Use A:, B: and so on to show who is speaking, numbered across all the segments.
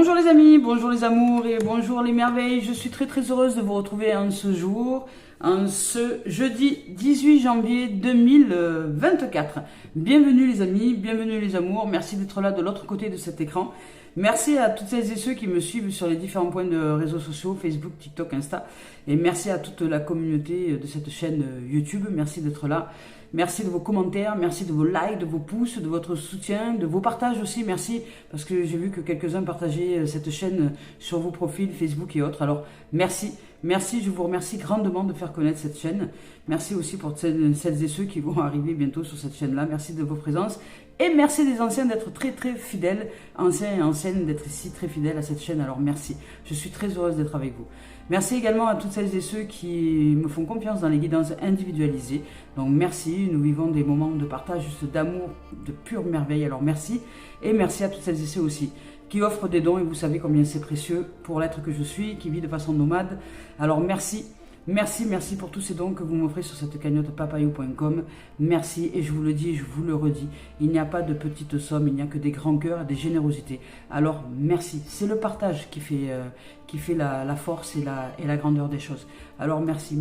A: Bonjour les amis, bonjour les amours et bonjour les merveilles. Je suis très heureuse de vous retrouver en ce jour, en ce jeudi 18 janvier 2024. Bienvenue les amis, bienvenue les amours. Merci d'être là de l'autre côté de cet écran. Merci à toutes celles et ceux qui me suivent sur les différents points de réseaux sociaux, Facebook, TikTok, Insta. Et merci à toute la communauté de cette chaîne YouTube. Merci d'être là. Merci de vos commentaires, merci de vos likes, de vos pouces, de votre soutien, de vos partages aussi. Merci parce que j'ai vu que quelques-uns partageaient cette chaîne sur vos profils Facebook et autres. Alors merci, merci, je vous remercie grandement de faire connaître cette chaîne. Merci aussi pour celles et ceux qui vont arriver bientôt sur cette chaîne-là. Merci de vos présences. Et merci des anciens d'être très fidèles, anciens et anciennes d'être ici très fidèles à cette chaîne. Alors merci, je suis très heureuse d'être avec vous. Merci également à toutes celles et ceux qui me font confiance dans les guidances individualisées. Donc merci, nous vivons des moments de partage, juste d'amour, de pure merveille. Alors merci, et merci à toutes celles et ceux aussi qui offrent des dons. Et vous savez combien c'est précieux pour l'être que je suis, qui vit de façon nomade. Alors merci. Merci pour tous ces dons que vous m'offrez sur cette cagnotte papayou.com. Merci, et je vous le dis et je vous le redis, il n'y a pas de petites sommes, il n'y a que des grands cœurs et des générosités. Alors merci, c'est le partage qui fait la force et la grandeur des choses. Alors merci.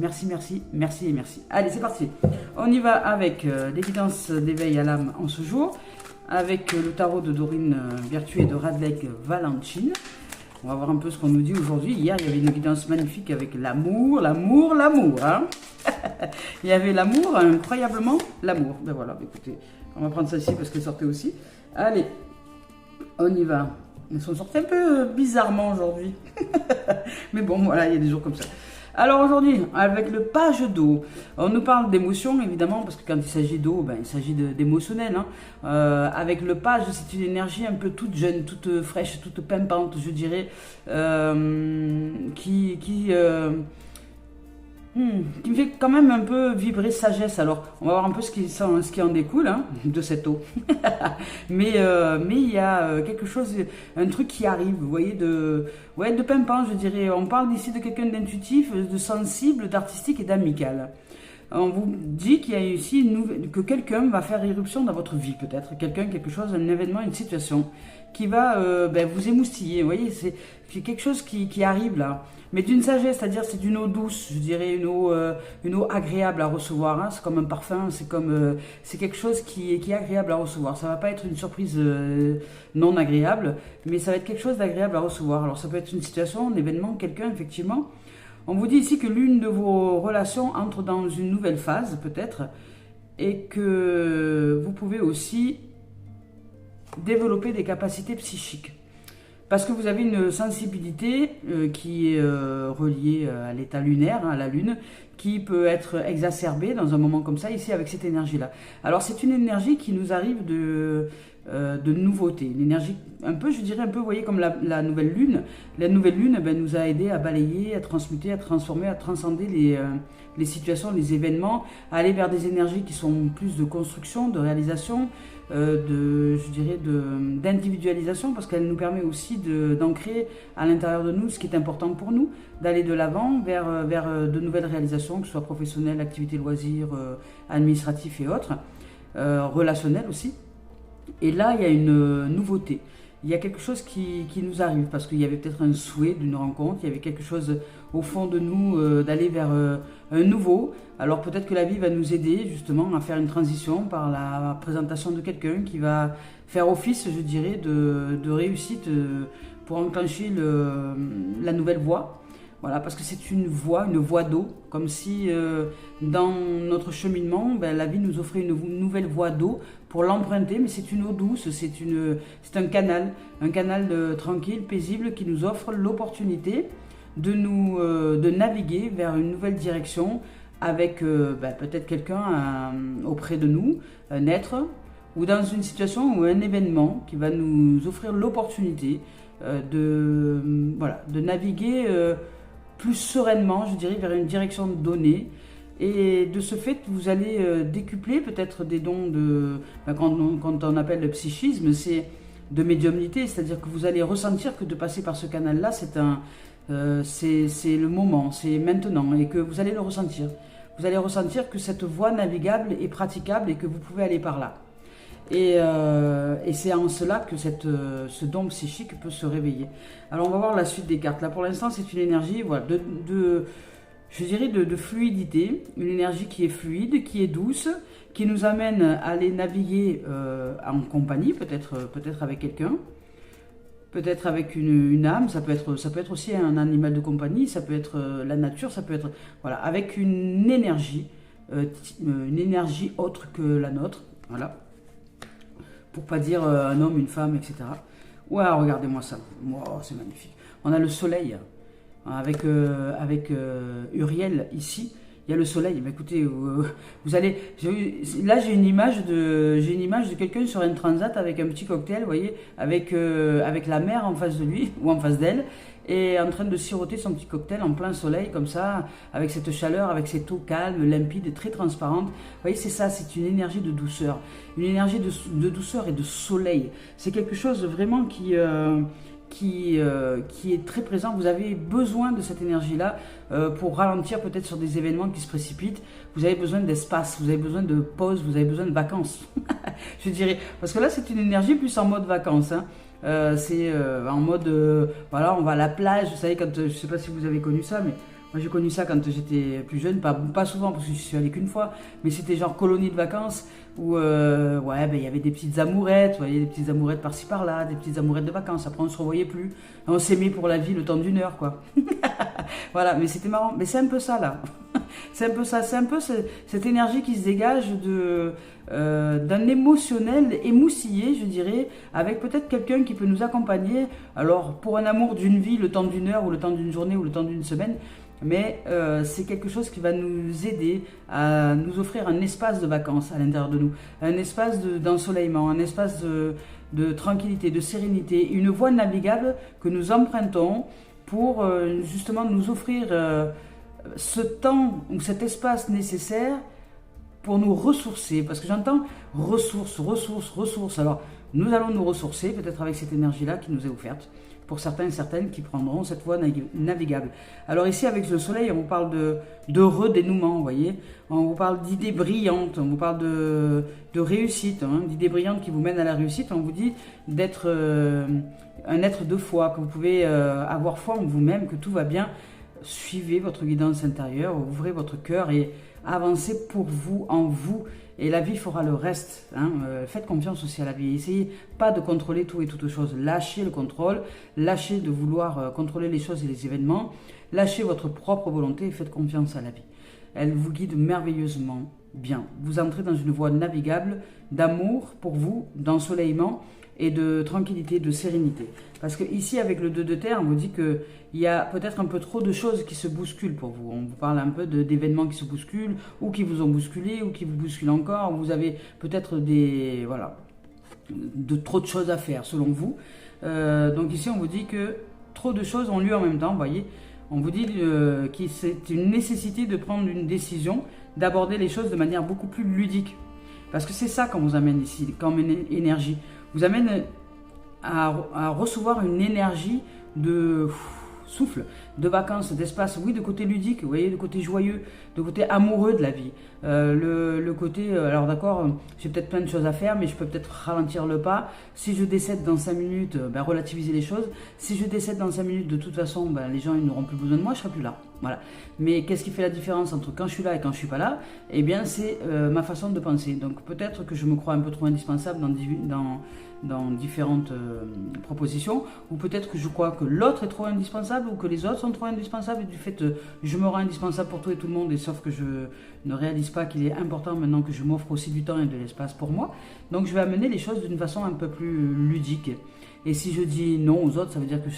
A: Allez, c'est parti. On y va avec les guidances d'éveil à l'âme en ce jour, avec le tarot de Dorine Vertueux et de Radlek Valentine. On va voir un peu ce qu'on nous dit aujourd'hui. Hier, il y avait une guidance magnifique avec l'amour. Hein. Il y avait l'amour, incroyablement l'amour. Ben voilà, écoutez, on va prendre celle-ci parce qu'elle sortait aussi. Allez, on y va. Elles sont sorties un peu bizarrement aujourd'hui. Mais bon, voilà, il y a des jours comme ça. Alors aujourd'hui, avec le page d'eau, on nous parle d'émotions évidemment, parce que quand il s'agit d'eau, ben, il s'agit d'émotionnel. Hein. Avec le page, c'est une énergie un peu toute jeune, toute fraîche, toute pimpante, je dirais, qui me fait quand même un peu vibrer sagesse. Alors, on va voir un peu ce qui en découle hein, de cette eau. mais il y a quelque chose, un truc qui arrive, vous voyez, de pimpant, je dirais. On parle ici de quelqu'un d'intuitif, de sensible, d'artistique et d'amical. On vous dit qu'il y a ici que quelqu'un va faire irruption dans votre vie, peut-être. Quelque chose, un événement, une situation qui va vous émoustiller. Vous voyez, c'est quelque chose qui arrive là. Mais d'une sagesse, c'est-à-dire c'est d'une eau douce, je dirais une eau agréable à recevoir. Hein. C'est comme un parfum, c'est quelque chose qui est agréable à recevoir. Ça va pas être une surprise non agréable, mais ça va être quelque chose d'agréable à recevoir. Alors ça peut être une situation, un événement, quelqu'un effectivement. On vous dit ici que l'une de vos relations entre dans une nouvelle phase peut-être, et que vous pouvez aussi développer des capacités psychiques. Parce que vous avez une sensibilité qui est reliée à l'état lunaire, hein, à la lune, qui peut être exacerbée dans un moment comme ça, ici avec cette énergie-là. Alors c'est une énergie qui nous arrive de nouveauté, une énergie un peu, je dirais un peu, vous voyez, comme la nouvelle lune. La nouvelle lune nous a aidé à balayer, à transmuter, à transformer, à transcender les situations, les événements, à aller vers des énergies qui sont plus de construction, de réalisation, je dirais d'individualisation, parce qu'elle nous permet aussi d'ancrer à l'intérieur de nous ce qui est important pour nous, d'aller de l'avant vers de nouvelles réalisations, que ce soit professionnelles, activités loisirs, administratifs et autres, relationnelles aussi. Et là, il y a une nouveauté. Il y a quelque chose qui nous arrive, parce qu'il y avait peut-être un souhait d'une rencontre, il y avait quelque chose au fond de nous d'aller vers un nouveau. Alors peut-être que la vie va nous aider justement à faire une transition par la présentation de quelqu'un qui va faire office, je dirais, de réussite pour enclencher la nouvelle voie. Voilà, parce que c'est une voie d'eau, comme si dans notre cheminement, la vie nous offrait une nouvelle voie d'eau pour l'emprunter, mais c'est une eau douce, c'est un canal tranquille, paisible, qui nous offre l'opportunité de naviguer vers une nouvelle direction avec peut-être quelqu'un auprès de nous, un être, ou dans une situation ou un événement qui va nous offrir l'opportunité de naviguer plus sereinement, je dirais, vers une direction donnée. Et de ce fait, vous allez décupler peut-être des dons quand on appelle le psychisme, c'est de médiumnité, c'est-à-dire que vous allez ressentir que de passer par ce canal-là, c'est le moment, c'est maintenant, et que vous allez le ressentir. Vous allez ressentir que cette voie navigable est praticable et que vous pouvez aller par là. Et c'est en cela que ce don psychique peut se réveiller. Alors on va voir la suite des cartes. Là pour l'instant c'est une énergie voilà, je dirais de fluidité, une énergie qui est fluide, qui est douce, qui nous amène à aller naviguer en compagnie, peut-être avec quelqu'un, peut-être avec une âme, ça peut être aussi un animal de compagnie, ça peut être la nature, ça peut être voilà, avec une énergie autre que la nôtre, voilà, pour pas dire un homme, une femme, etc. Ouais, regardez-moi ça, wow, c'est magnifique. On a le soleil. Avec Uriel ici, il y a le soleil. Mais écoutez, vous allez. Là, j'ai une image de quelqu'un sur un transat avec un petit cocktail, vous voyez, avec la mer en face de lui ou en face d'elle, et en train de siroter son petit cocktail en plein soleil comme ça, avec cette chaleur, avec cette eau calme, limpide, très transparente. Vous voyez, c'est ça, c'est une énergie de douceur, une énergie de douceur et de soleil. C'est quelque chose vraiment qui est très présent. Vous avez besoin de cette énergie-là pour ralentir peut-être sur des événements qui se précipitent. Vous avez besoin d'espace, vous avez besoin de pause, vous avez besoin de vacances. Je dirais, parce que là c'est une énergie plus en mode vacances. Hein. C'est en mode, voilà, on va à la plage. Vous savez, je ne sais pas si vous avez connu ça, mais moi j'ai connu ça quand j'étais plus jeune, pas souvent parce que je suis allé qu'une fois, mais c'était genre colonie de vacances où ouais, ben, y avait des petites amourettes, vous voyez, des petites amourettes par-ci par-là, des petites amourettes de vacances. Après on se revoyait plus, on s'aimait pour la vie le temps d'une heure quoi. Voilà, mais c'était marrant, mais c'est un peu ça là. C'est un peu ça, c'est un peu cette énergie qui se dégage d'un émotionnel émoustillé, je dirais, avec peut-être quelqu'un qui peut nous accompagner. Alors pour un amour d'une vie, le temps d'une heure ou le temps d'une journée ou le temps d'une semaine. Mais c'est quelque chose qui va nous aider à nous offrir un espace de vacances à l'intérieur de nous, un espace d'ensoleillement, un espace de tranquillité, de sérénité, une voie navigable que nous empruntons pour justement nous offrir ce temps ou cet espace nécessaire pour nous ressourcer. Parce que j'entends ressources. Alors nous allons nous ressourcer peut-être avec cette énergie-là qui nous est offerte. Pour certains et certaines qui prendront cette voie navigable. Alors ici, avec le soleil, on vous parle de redénouement, vous voyez. On vous parle d'idées brillantes, on vous parle de réussite, hein, d'idées brillantes qui vous mènent à la réussite. On vous dit d'être un être de foi, que vous pouvez avoir foi en vous-même, que tout va bien. Suivez votre guidance intérieure, ouvrez votre cœur et avancez pour vous, en vous. Et la vie fera le reste. Hein. Faites confiance aussi à la vie. Essayez pas de contrôler tout et toutes choses. Lâchez le contrôle. Lâchez de vouloir contrôler les choses et les événements. Lâchez votre propre volonté et faites confiance à la vie. Elle vous guide merveilleusement bien. Vous entrez dans une voie navigable d'amour pour vous, d'ensoleillement et de tranquillité, de sérénité. Parce que ici, avec le 2 de terre, on vous dit qu'il y a peut-être un peu trop de choses qui se bousculent pour vous. On vous parle un peu d'événements qui se bousculent, ou qui vous ont bousculé, ou qui vous bousculent encore. Vous avez peut-être trop de choses à faire, selon vous. Donc ici, on vous dit que trop de choses ont lieu en même temps, vous voyez. On vous dit que c'est une nécessité de prendre une décision, d'aborder les choses de manière beaucoup plus ludique. Parce que c'est ça qu'on vous amène ici, comme énergie. Vous amène à recevoir une énergie de souffle, de vacances, d'espace, oui, de côté ludique, vous voyez, de côté joyeux, de côté amoureux de la vie. Le côté, alors d'accord, j'ai peut-être plein de choses à faire, mais je peux peut-être ralentir le pas. Si je décède dans 5 minutes, relativiser les choses. Si je décède dans 5 minutes, de toute façon, les gens ils n'auront plus besoin de moi, je ne serai plus là. Voilà. Mais qu'est-ce qui fait la différence entre quand je suis là et quand je ne suis pas là? Eh bien, c'est ma façon de penser. Donc peut-être que je me crois un peu trop indispensable dans différentes propositions, ou peut-être que je crois que l'autre est trop indispensable, ou que les autres sont trop indispensables, et du fait je me rends indispensable pour tout et tout le monde, et sauf que je ne réalise pas qu'il est important maintenant que je m'offre aussi du temps et de l'espace pour moi. Donc je vais amener les choses d'une façon un peu plus ludique. Et si je dis non aux autres, ça veut dire que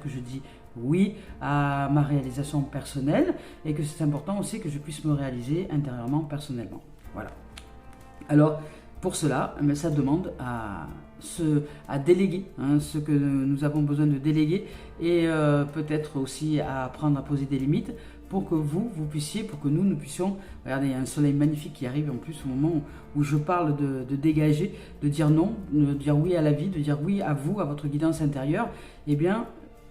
A: je dis oui à ma réalisation personnelle, et que c'est important aussi que je puisse me réaliser intérieurement, personnellement. Voilà. Alors, pour cela, ça demande à déléguer ce que nous avons besoin de déléguer, et peut-être aussi à apprendre à poser des limites pour que vous puissiez, pour que nous puissions. Regardez, il y a un soleil magnifique qui arrive en plus au moment où je parle de dégager, de dire non, de dire oui à la vie, de dire oui à vous, à votre guidance intérieure. Eh bien,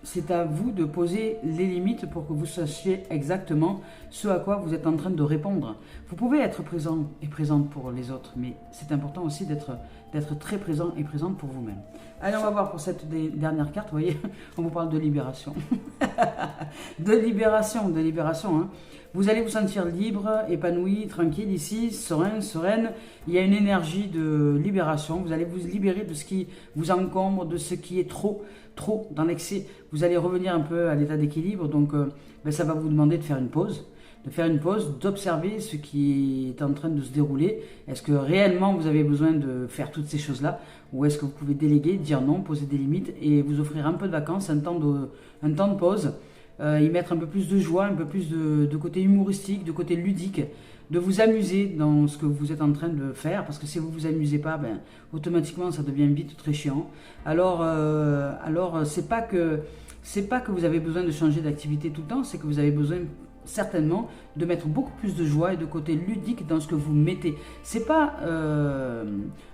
A: c'est à vous de poser les limites pour que vous sachiez exactement ce à quoi vous êtes en train de répondre. Vous pouvez être présent et présente pour les autres, mais c'est important aussi d'être très présent et présente pour vous-même. Allez, on va voir pour cette dernière carte, vous voyez, on vous parle de libération. de libération. Hein. Vous allez vous sentir libre, épanoui, tranquille ici, sereine. Il y a une énergie de libération. Vous allez vous libérer de ce qui vous encombre, de ce qui est trop dans l'excès. Vous allez revenir un peu à l'état d'équilibre. Donc, ça va vous demander de faire une pause. D'observer ce qui est en train de se dérouler. Est-ce que réellement vous avez besoin de faire toutes ces choses-là, ou est-ce que vous pouvez déléguer, dire non, poser des limites et vous offrir un peu de vacances, un temps de pause, y mettre un peu plus de joie, un peu plus de côté humoristique, de côté ludique, de vous amuser dans ce que vous êtes en train de faire, parce que si vous vous amusez pas, automatiquement ça devient vite très chiant. Alors c'est pas que vous avez besoin de changer d'activité tout le temps, c'est que vous avez besoin certainement de mettre beaucoup plus de joie et de côté ludique dans ce que vous mettez. C'est pas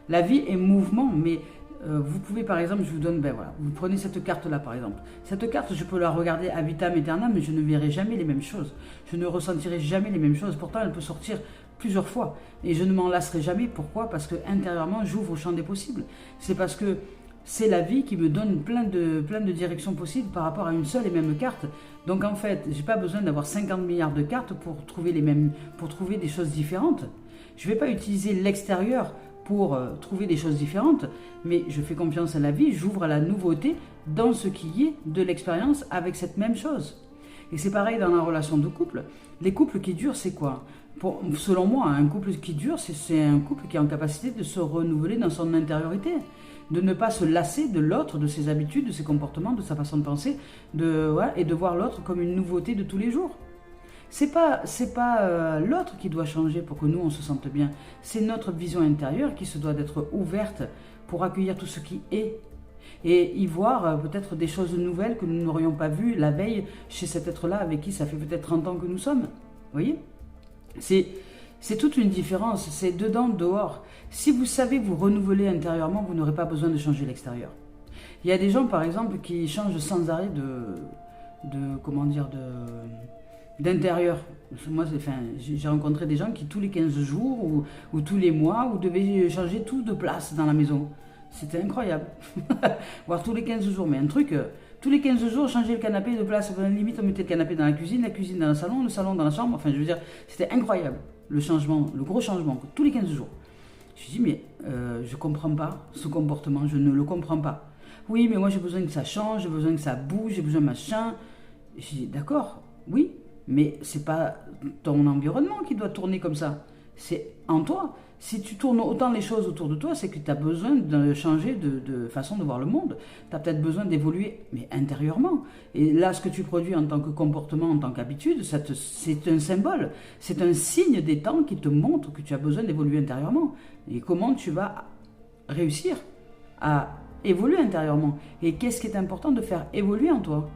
A: la vie est mouvement, mais vous pouvez par exemple, je vous donne, vous prenez cette carte là par exemple. Cette carte, je peux la regarder à vitam aeternam, mais je ne verrai jamais les mêmes choses. Je ne ressentirai jamais les mêmes choses. Pourtant, elle peut sortir plusieurs fois et je ne m'en lasserai jamais. Pourquoi? Parce que intérieurement, j'ouvre au champ des possibles. C'est parce que c'est la vie qui me donne plein de directions possibles par rapport à une seule et même carte. Donc en fait, j'ai pas besoin d'avoir 50 milliards de cartes pour trouver des choses différentes. Je vais pas utiliser l'extérieur pour trouver des choses différentes, mais je fais confiance à la vie, j'ouvre à la nouveauté dans ce qui est de l'expérience avec cette même chose. Et c'est pareil dans la relation de couple. Les couples qui durent, c'est quoi? Selon moi, un couple qui dure, c'est un couple qui est en capacité de se renouveler dans son intériorité, de ne pas se lasser de l'autre, de ses habitudes, de ses comportements, de sa façon de penser, et de voir l'autre comme une nouveauté de tous les jours. C'est pas l'autre qui doit changer pour que nous on se sente bien. C'est notre vision intérieure qui se doit d'être ouverte pour accueillir tout ce qui est et y voir peut-être des choses nouvelles que nous n'aurions pas vues la veille chez cet être-là avec qui ça fait peut-être 30 ans que nous sommes. Vous voyez ? C'est toute une différence, c'est dedans, dehors. Si vous savez vous renouveler intérieurement, vous n'aurez pas besoin de changer l'extérieur. Il y a des gens, par exemple, qui changent sans arrêt d'intérieur. Moi, j'ai rencontré des gens qui, tous les 15 jours ou tous les mois, devaient changer tout de place dans la maison. C'était incroyable. Voire tous les 15 jours, mais un truc... tous les 15 jours, changer le canapé de place. Limite, on mettait le canapé dans la cuisine dans le salon dans la chambre. Enfin, je veux dire, c'était incroyable. Le gros changement, tous les 15 jours. Je me suis dit, mais je ne comprends pas ce comportement, je ne le comprends pas. Oui, mais moi j'ai besoin que ça change, j'ai besoin que ça bouge, j'ai besoin de machin. Je me suis dit, d'accord, oui, mais c'est pas ton environnement qui doit tourner comme ça. C'est en toi. Si tu tournes autant les choses autour de toi, c'est que tu as besoin de changer de façon de voir le monde. Tu as peut-être besoin d'évoluer, mais intérieurement. Et là, ce que tu produis en tant que comportement, en tant qu'habitude, c'est un symbole. C'est un signe des temps qui te montre que tu as besoin d'évoluer intérieurement. Et comment tu vas réussir à évoluer intérieurement. Et qu'est-ce qui est important de faire évoluer en toi ?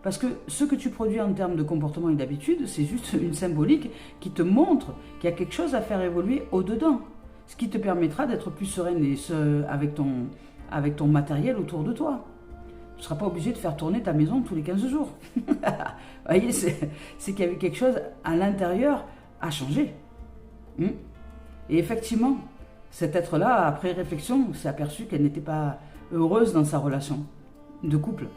A: Parce que ce que tu produis en termes de comportement et d'habitude, c'est juste une symbolique qui te montre qu'il y a quelque chose à faire évoluer au-dedans. Ce qui te permettra d'être plus sereine avec ton matériel autour de toi. Tu ne seras pas obligé de faire tourner ta maison tous les 15 jours. Vous voyez, c'est qu'il y avait quelque chose à l'intérieur à changer. Et effectivement, cet être-là, après réflexion, s'est aperçu qu'elle n'était pas heureuse dans sa relation de couple.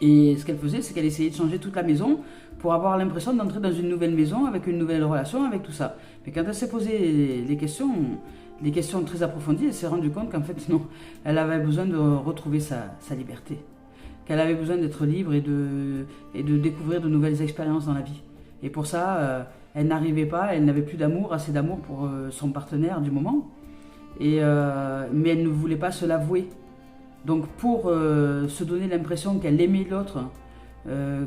A: Et ce qu'elle faisait, c'est qu'elle essayait de changer toute la maison pour avoir l'impression d'entrer dans une nouvelle maison avec une nouvelle relation, avec tout ça. Mais quand elle s'est posé les questions très approfondies, elle s'est rendue compte qu'en fait, non, elle avait besoin de retrouver sa liberté. Qu'elle avait besoin d'être libre et de découvrir de nouvelles expériences dans la vie. Et pour ça, elle n'arrivait pas, elle n'avait plus d'amour, assez d'amour pour son partenaire du moment. Mais elle ne voulait pas se l'avouer. Donc pour se donner l'impression qu'elle aimait l'autre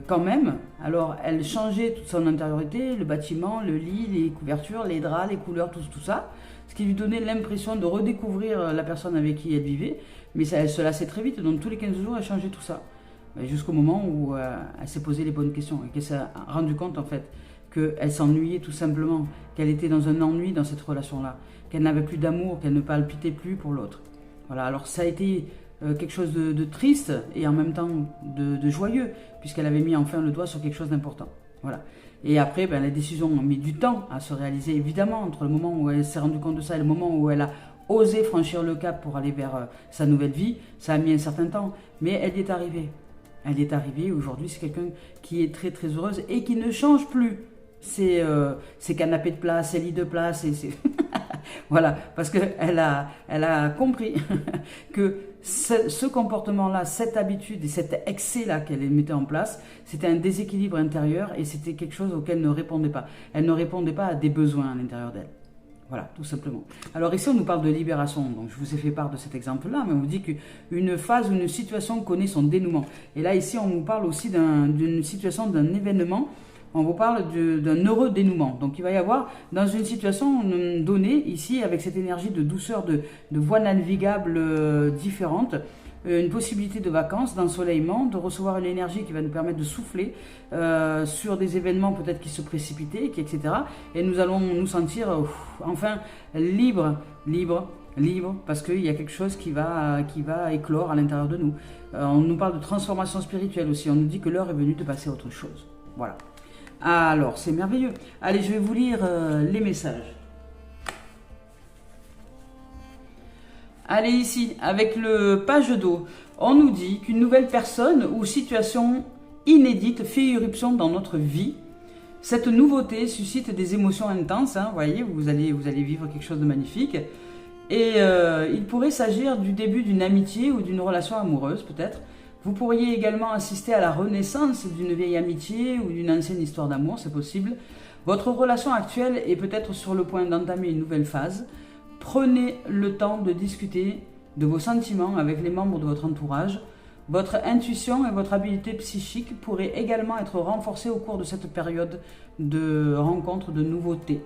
A: quand même, alors elle changeait toute son intériorité, le bâtiment, le lit, les couvertures, les draps, les couleurs, tout ça, ce qui lui donnait l'impression de redécouvrir la personne avec qui elle vivait, mais elle se lassait très vite, donc tous les 15 jours elle changeait tout ça, jusqu'au moment où elle s'est posé les bonnes questions et qu'elle s'est rendue compte en fait qu'elle s'ennuyait tout simplement, qu'elle était dans un ennui dans cette relation-là, qu'elle n'avait plus d'amour, qu'elle ne palpitait plus pour l'autre. Voilà, alors ça a été quelque chose de triste et en même temps de joyeux, puisqu'elle avait mis enfin le doigt sur quelque chose d'important. Voilà. Et après, la décision a mis du temps à se réaliser, évidemment, entre le moment où elle s'est rendue compte de ça et le moment où elle a osé franchir le cap pour aller vers sa nouvelle vie. Ça a mis un certain temps, mais elle y est arrivée. Elle y est arrivée. Aujourd'hui, c'est quelqu'un qui est très très heureuse et qui ne change plus ses canapés de place, ses lits de place. Voilà, parce qu'elle a compris que ce comportement-là, cette habitude et cet excès-là qu'elle mettait en place, c'était un déséquilibre intérieur et c'était quelque chose auquel elle ne répondait pas. Elle ne répondait pas à des besoins à l'intérieur d'elle. Voilà, tout simplement. Alors ici, on nous parle de libération. Donc, je vous ai fait part de cet exemple-là, mais on vous dit qu'une phase ou une situation connaît son dénouement. Et là, ici, on vous parle aussi d'une situation, d'un événement. On vous parle d'un heureux dénouement. Donc, il va y avoir, dans une situation donnée, ici, avec cette énergie de douceur, de voies navigables différentes, une possibilité de vacances, d'ensoleillement, de recevoir une énergie qui va nous permettre de souffler sur des événements peut-être qui se précipitaient, etc. Et nous allons nous sentir enfin libres, parce qu'il y a quelque chose qui va éclore à l'intérieur de nous. On nous parle de transformation spirituelle aussi. On nous dit que l'heure est venue de passer à autre chose. Voilà. Alors, c'est merveilleux. Allez, je vais vous lire les messages. Allez, ici, avec le page d'eau, on nous dit qu'une nouvelle personne ou situation inédite fait irruption dans notre vie. Cette nouveauté suscite des émotions intenses, hein, voyez, vous allez vivre quelque chose de magnifique. Et il pourrait s'agir du début d'une amitié ou d'une relation amoureuse, peut-être. Vous pourriez également assister à la renaissance d'une vieille amitié ou d'une ancienne histoire d'amour, c'est possible. Votre relation actuelle est peut-être sur le point d'entamer une nouvelle phase. Prenez le temps de discuter de vos sentiments avec les membres de votre entourage. Votre intuition et votre habileté psychique pourraient également être renforcées au cours de cette période de rencontre, de nouveautés,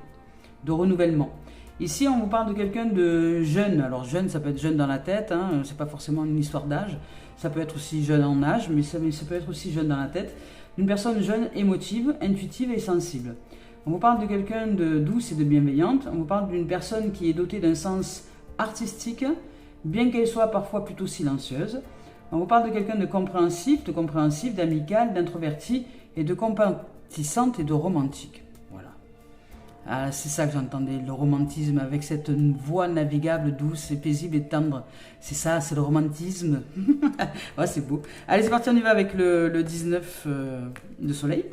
A: de renouvellement. Ici, on vous parle de quelqu'un de jeune. Alors jeune, ça peut être jeune dans la tête, hein, c'est pas forcément une histoire d'âge. Ça peut être aussi jeune en âge, mais ça peut être aussi jeune dans la tête. Une personne jeune, émotive, intuitive et sensible. On vous parle de quelqu'un de douce et de bienveillante. On vous parle d'une personne qui est dotée d'un sens artistique, bien qu'elle soit parfois plutôt silencieuse. On vous parle de quelqu'un de compréhensif, d'amical, d'introverti et de compatissante et de romantique. Voilà. Ah, c'est ça que j'entendais, le romantisme avec cette voix navigable, douce et paisible et tendre. C'est ça, c'est le romantisme. Ouais, c'est beau. Allez, c'est parti, on y va avec le 19 de soleil.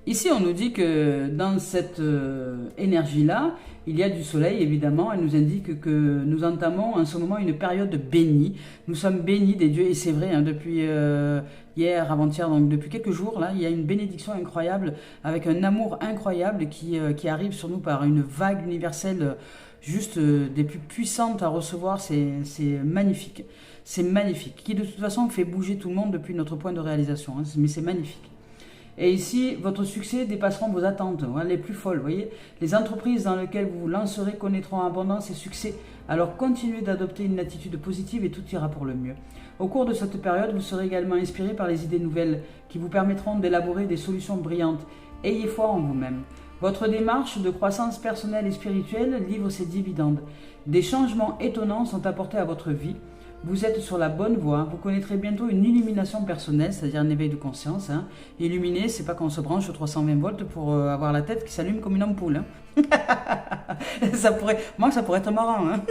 A: Ici, on nous dit que dans cette énergie-là, il y a du soleil, évidemment. Elle nous indique que nous entamons en ce moment une période bénie. Nous sommes bénis des dieux, et c'est vrai, hein, depuis hier, avant-hier, donc depuis quelques jours, là, il y a une bénédiction incroyable, avec un amour incroyable qui arrive sur nous par une vague universelle juste des plus puissantes à recevoir. C'est magnifique. C'est magnifique. Qui, de toute façon, fait bouger tout le monde depuis notre point de réalisation. Hein, mais c'est magnifique. Et ici, votre succès dépasseront vos attentes, hein, les plus folles, voyez. Les entreprises dans lesquelles vous vous lancerez connaîtront abondance et succès. Alors continuez d'adopter une attitude positive et tout ira pour le mieux. Au cours de cette période, vous serez également inspiré par les idées nouvelles qui vous permettront d'élaborer des solutions brillantes. Ayez foi en vous-même. Votre démarche de croissance personnelle et spirituelle livre ses dividendes. Des changements étonnants sont apportés à votre vie. Vous êtes sur la bonne voie, vous connaîtrez bientôt une illumination personnelle, c'est-à-dire un éveil de conscience. Hein. Illuminer, c'est pas qu'on se branche aux 320 volts pour avoir la tête qui s'allume comme une ampoule. Hein. Ça pourrait être marrant. Hein.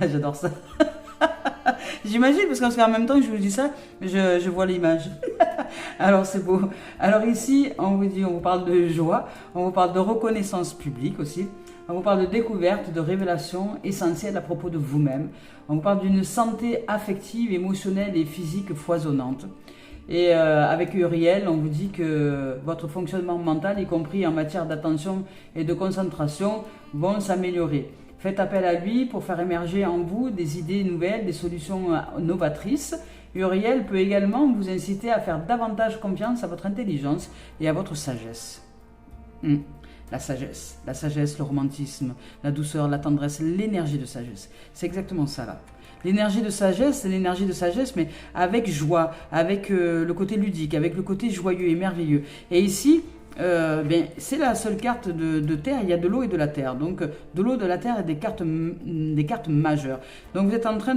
A: J'adore ça. J'imagine, parce qu'en même temps que je vous dis ça, je vois l'image. Alors c'est beau. Alors ici, on vous parle de joie, on vous parle de reconnaissance publique aussi. On vous parle de découverte, de révélation essentielle à propos de vous-même. On vous parle d'une santé affective, émotionnelle et physique foisonnante. Et avec Uriel, on vous dit que votre fonctionnement mental, y compris en matière d'attention et de concentration, vont s'améliorer. Faites appel à lui pour faire émerger en vous des idées nouvelles, des solutions novatrices. Uriel peut également vous inciter à faire davantage confiance à votre intelligence et à votre sagesse. La sagesse, le romantisme, la douceur, la tendresse, l'énergie de sagesse. C'est exactement ça là. L'énergie de sagesse, c'est l'énergie de sagesse, mais avec joie, avec le côté ludique, avec le côté joyeux et merveilleux. Et ici, c'est la seule carte de terre. Il y a de l'eau et de la terre. Donc, de l'eau, de la terre et des cartes majeures. Donc, vous êtes en train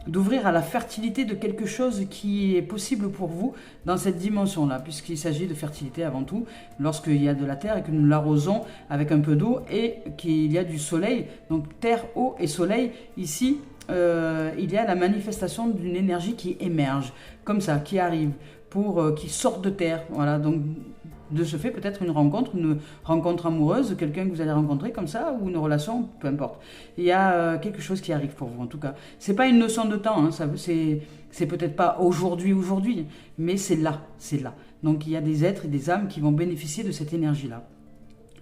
A: d'ouvrir à la fertilité de quelque chose qui est possible pour vous dans cette dimension-là, puisqu'il s'agit de fertilité avant tout, lorsqu'il y a de la terre et que nous l'arrosons avec un peu d'eau et qu'il y a du soleil. Donc, terre, eau et soleil, ici, il y a la manifestation d'une énergie qui émerge, comme ça, qui arrive, qui sort de terre. Voilà, donc de ce fait, peut-être une rencontre amoureuse, quelqu'un que vous allez rencontrer comme ça, ou une relation, peu importe. Il y a quelque chose qui arrive pour vous, en tout cas. C'est pas une notion de temps, hein, c'est peut-être pas aujourd'hui, mais c'est là. Donc il y a des êtres et des âmes qui vont bénéficier de cette énergie-là.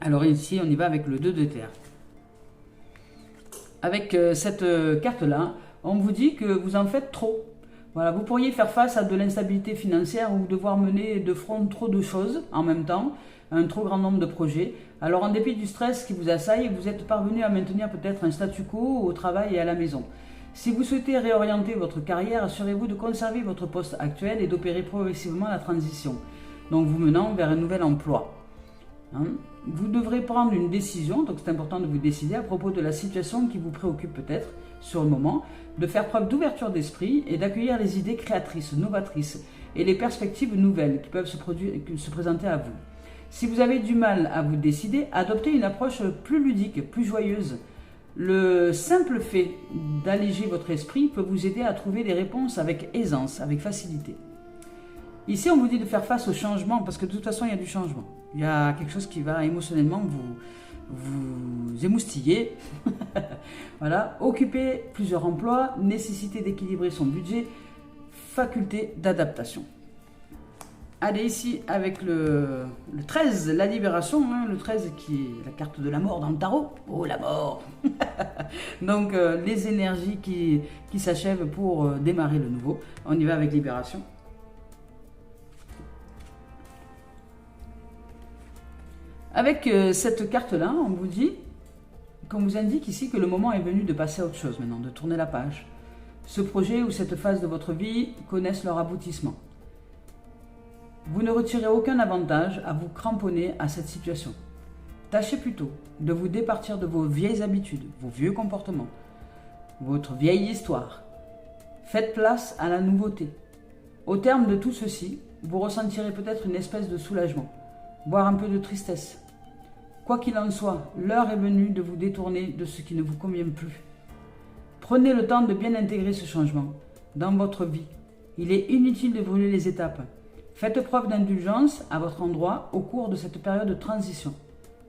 A: Alors ici, on y va avec le 2 de terre. Avec cette carte-là, on vous dit que vous en faites trop. Voilà, vous pourriez faire face à de l'instabilité financière ou devoir mener de front trop de choses en même temps, un trop grand nombre de projets. Alors en dépit du stress qui vous assaille, vous êtes parvenu à maintenir peut-être un statu quo au travail et à la maison. Si vous souhaitez réorienter votre carrière, assurez-vous de conserver votre poste actuel et d'opérer progressivement la transition, donc vous menant vers un nouvel emploi. Vous devrez prendre une décision, donc c'est important de vous décider à propos de la situation qui vous préoccupe peut-être sur le moment, de faire preuve d'ouverture d'esprit et d'accueillir les idées créatrices, novatrices et les perspectives nouvelles qui peuvent se présenter à vous. Si vous avez du mal à vous décider, adoptez une approche plus ludique, plus joyeuse. Le simple fait d'alléger votre esprit peut vous aider à trouver des réponses avec aisance, avec facilité. Ici, on vous dit de faire face au changement, parce que de toute façon, il y a du changement. Il y a quelque chose qui va émotionnellement vous émoustiller. Voilà. Occuper plusieurs emplois, nécessité d'équilibrer son budget, faculté d'adaptation. Allez, ici, avec le 13, la libération, hein, le 13 qui est la carte de la mort dans le tarot. Oh, la mort. Donc, les énergies qui s'achèvent pour démarrer le nouveau. On y va avec libération. Avec cette carte-là, on vous indique ici que le moment est venu de passer à autre chose maintenant, de tourner la page. Ce projet ou cette phase de votre vie connaissent leur aboutissement. Vous ne retirez aucun avantage à vous cramponner à cette situation. Tâchez plutôt de vous départir de vos vieilles habitudes, vos vieux comportements, votre vieille histoire. Faites place à la nouveauté. Au terme de tout ceci, vous ressentirez peut-être une espèce de soulagement, voire un peu de tristesse. Quoi qu'il en soit, l'heure est venue de vous détourner de ce qui ne vous convient plus. Prenez le temps de bien intégrer ce changement dans votre vie. Il est inutile de brûler les étapes. Faites preuve d'indulgence à votre endroit au cours de cette période de transition.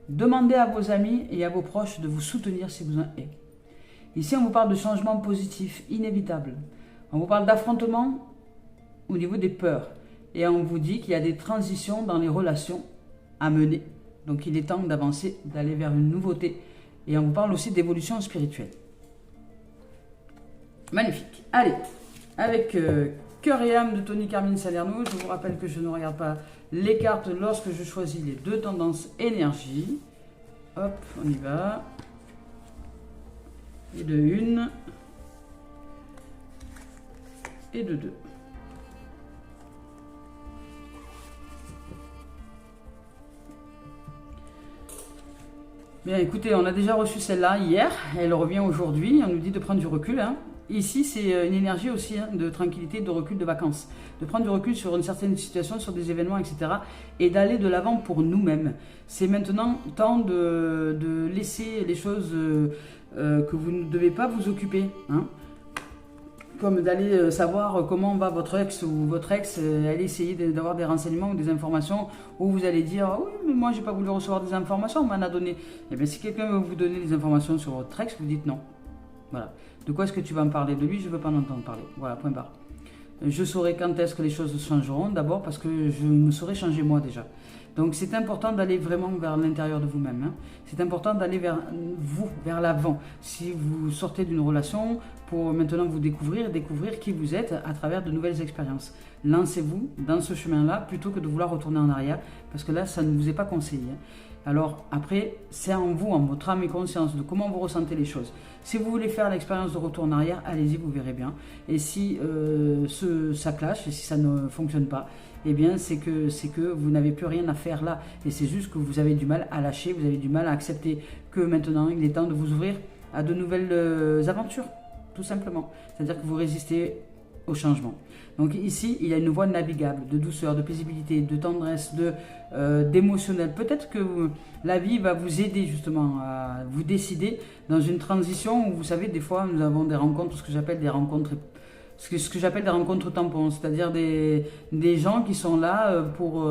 A: Demandez à vos amis et à vos proches de vous soutenir si besoin est. Ici, on vous parle de changements positifs, inévitables. On vous parle d'affrontements au niveau des peurs. Et on vous dit qu'il y a des transitions dans les relations à mener. Donc il est temps d'avancer, d'aller vers une nouveauté. Et on vous parle aussi d'évolution spirituelle. Magnifique. Allez, avec Cœur et âme de Tony Carmine Salerno, je vous rappelle que je ne regarde pas les cartes lorsque je choisis les deux tendances énergie. Hop, on y va. Et de une. Et de deux. Bien, écoutez, on a déjà reçu celle-là hier, elle revient aujourd'hui, on nous dit de prendre du recul. Ici, c'est une énergie aussi de tranquillité, de recul, de vacances. De prendre du recul sur une certaine situation, sur des événements, etc. Et d'aller de l'avant pour nous-mêmes. C'est maintenant temps de laisser les choses que vous ne devez pas vous occuper. Comme d'aller savoir comment va votre ex ou votre ex, aller essayer d'avoir des renseignements ou des informations où vous allez dire « Oui, mais moi, j'ai pas voulu recevoir des informations, on m'en a donné. » Eh bien, si quelqu'un veut vous donner des informations sur votre ex, vous dites non. Voilà. De quoi est-ce que tu vas me parler de lui? Je ne veux pas en entendre parler. Voilà, point barre. Je saurai quand est-ce que les choses changeront. D'abord parce que je me saurai changer moi déjà. Donc c'est important d'aller vraiment vers l'intérieur de vous-même. C'est important d'aller vers vous, vers l'avant. Si vous sortez d'une relation, pour maintenant vous découvrir qui vous êtes à travers de nouvelles expériences. Lancez-vous dans ce chemin-là plutôt que de vouloir retourner en arrière, parce que là, ça ne vous est pas conseillé. Alors après, c'est en vous, en votre âme et conscience, de comment vous ressentez les choses. Si vous voulez faire l'expérience de retour en arrière, allez-y, vous verrez bien. Et si ça clash, et si ça ne fonctionne pas, eh bien c'est que vous n'avez plus rien à faire là. Et c'est juste que vous avez du mal à lâcher, vous avez du mal à accepter que maintenant, il est temps de vous ouvrir à de nouvelles aventures, tout simplement. C'est-à-dire que vous résistez au changement. Donc ici, il y a une voie navigable, de douceur, de paisibilité, de tendresse, d'émotionnel. Peut-être que la vie va vous aider justement à vous décider dans une transition où, vous savez, des fois, nous avons des rencontres, ce que j'appelle des rencontres tampons, c'est-à-dire des gens qui sont là pour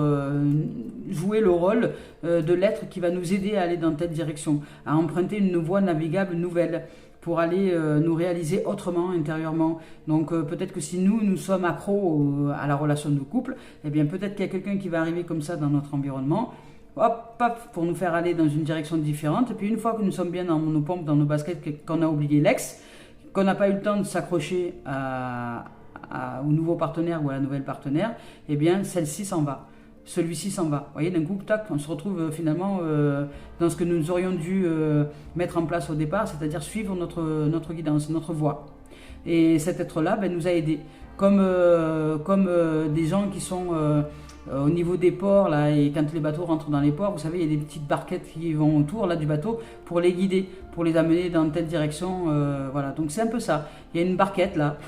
A: jouer le rôle de l'être qui va nous aider à aller dans telle direction, à emprunter une voie navigable nouvelle, pour aller nous réaliser autrement, intérieurement. Donc peut-être que si nous sommes accros à la relation de couple, eh bien peut-être qu'il y a quelqu'un qui va arriver comme ça dans notre environnement, hop, hop, pour nous faire aller dans une direction différente. Et puis une fois que nous sommes bien dans nos pompes, dans nos baskets, qu'on a oublié l'ex, qu'on n'a pas eu le temps de s'accrocher au nouveau partenaire ou à la nouvelle partenaire, eh bien celle-ci s'en va. Celui-ci s'en va. Vous voyez, d'un coup, tac, on se retrouve finalement dans ce que nous aurions dû mettre en place au départ, c'est-à-dire suivre notre guidance, notre voie. Et cet être-là nous a aidés. Comme des gens qui sont au niveau des ports, là, et quand les bateaux rentrent dans les ports, vous savez, il y a des petites barquettes qui vont autour là, du bateau pour les guider, pour les amener dans telle direction. Voilà, donc c'est un peu ça. Il y a une barquette là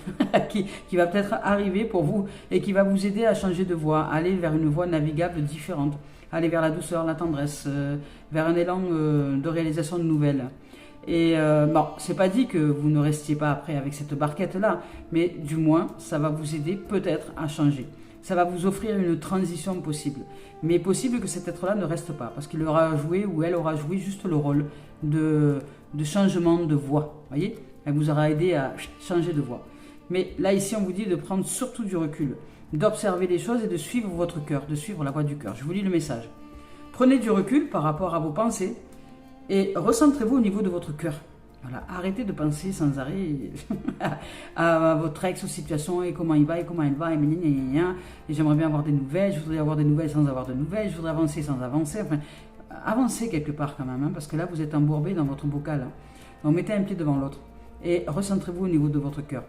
A: qui va peut-être arriver pour vous et qui va vous aider à changer de voie, aller vers une voie navigable différente, aller vers la douceur, la tendresse, vers un élan de réalisation de nouvelles. Et bon, c'est pas dit que vous ne restiez pas après avec cette barquette là, mais du moins ça va vous aider peut-être à changer. Ça va vous offrir une transition possible. Mais possible que cet être-là ne reste pas, parce qu'il aura joué ou elle aura joué juste le rôle de changement de voie. Voyez, elle vous aura aidé à changer de voie. Mais là, ici, on vous dit de prendre surtout du recul, d'observer les choses et de suivre votre cœur, de suivre la voie du cœur. Je vous lis le message. Prenez du recul par rapport à vos pensées et recentrez-vous au niveau de votre cœur. Voilà, arrêtez de penser sans arrêt à votre ex, aux situations, et comment il va, et comment elle va, et j'aimerais bien avoir des nouvelles, je voudrais avoir des nouvelles sans avoir de nouvelles, je voudrais avancer sans avancer, enfin, avancez quelque part quand même, hein, parce que là vous êtes embourbé dans votre bocal. Hein. Donc mettez un pied devant l'autre, et recentrez-vous au niveau de votre cœur.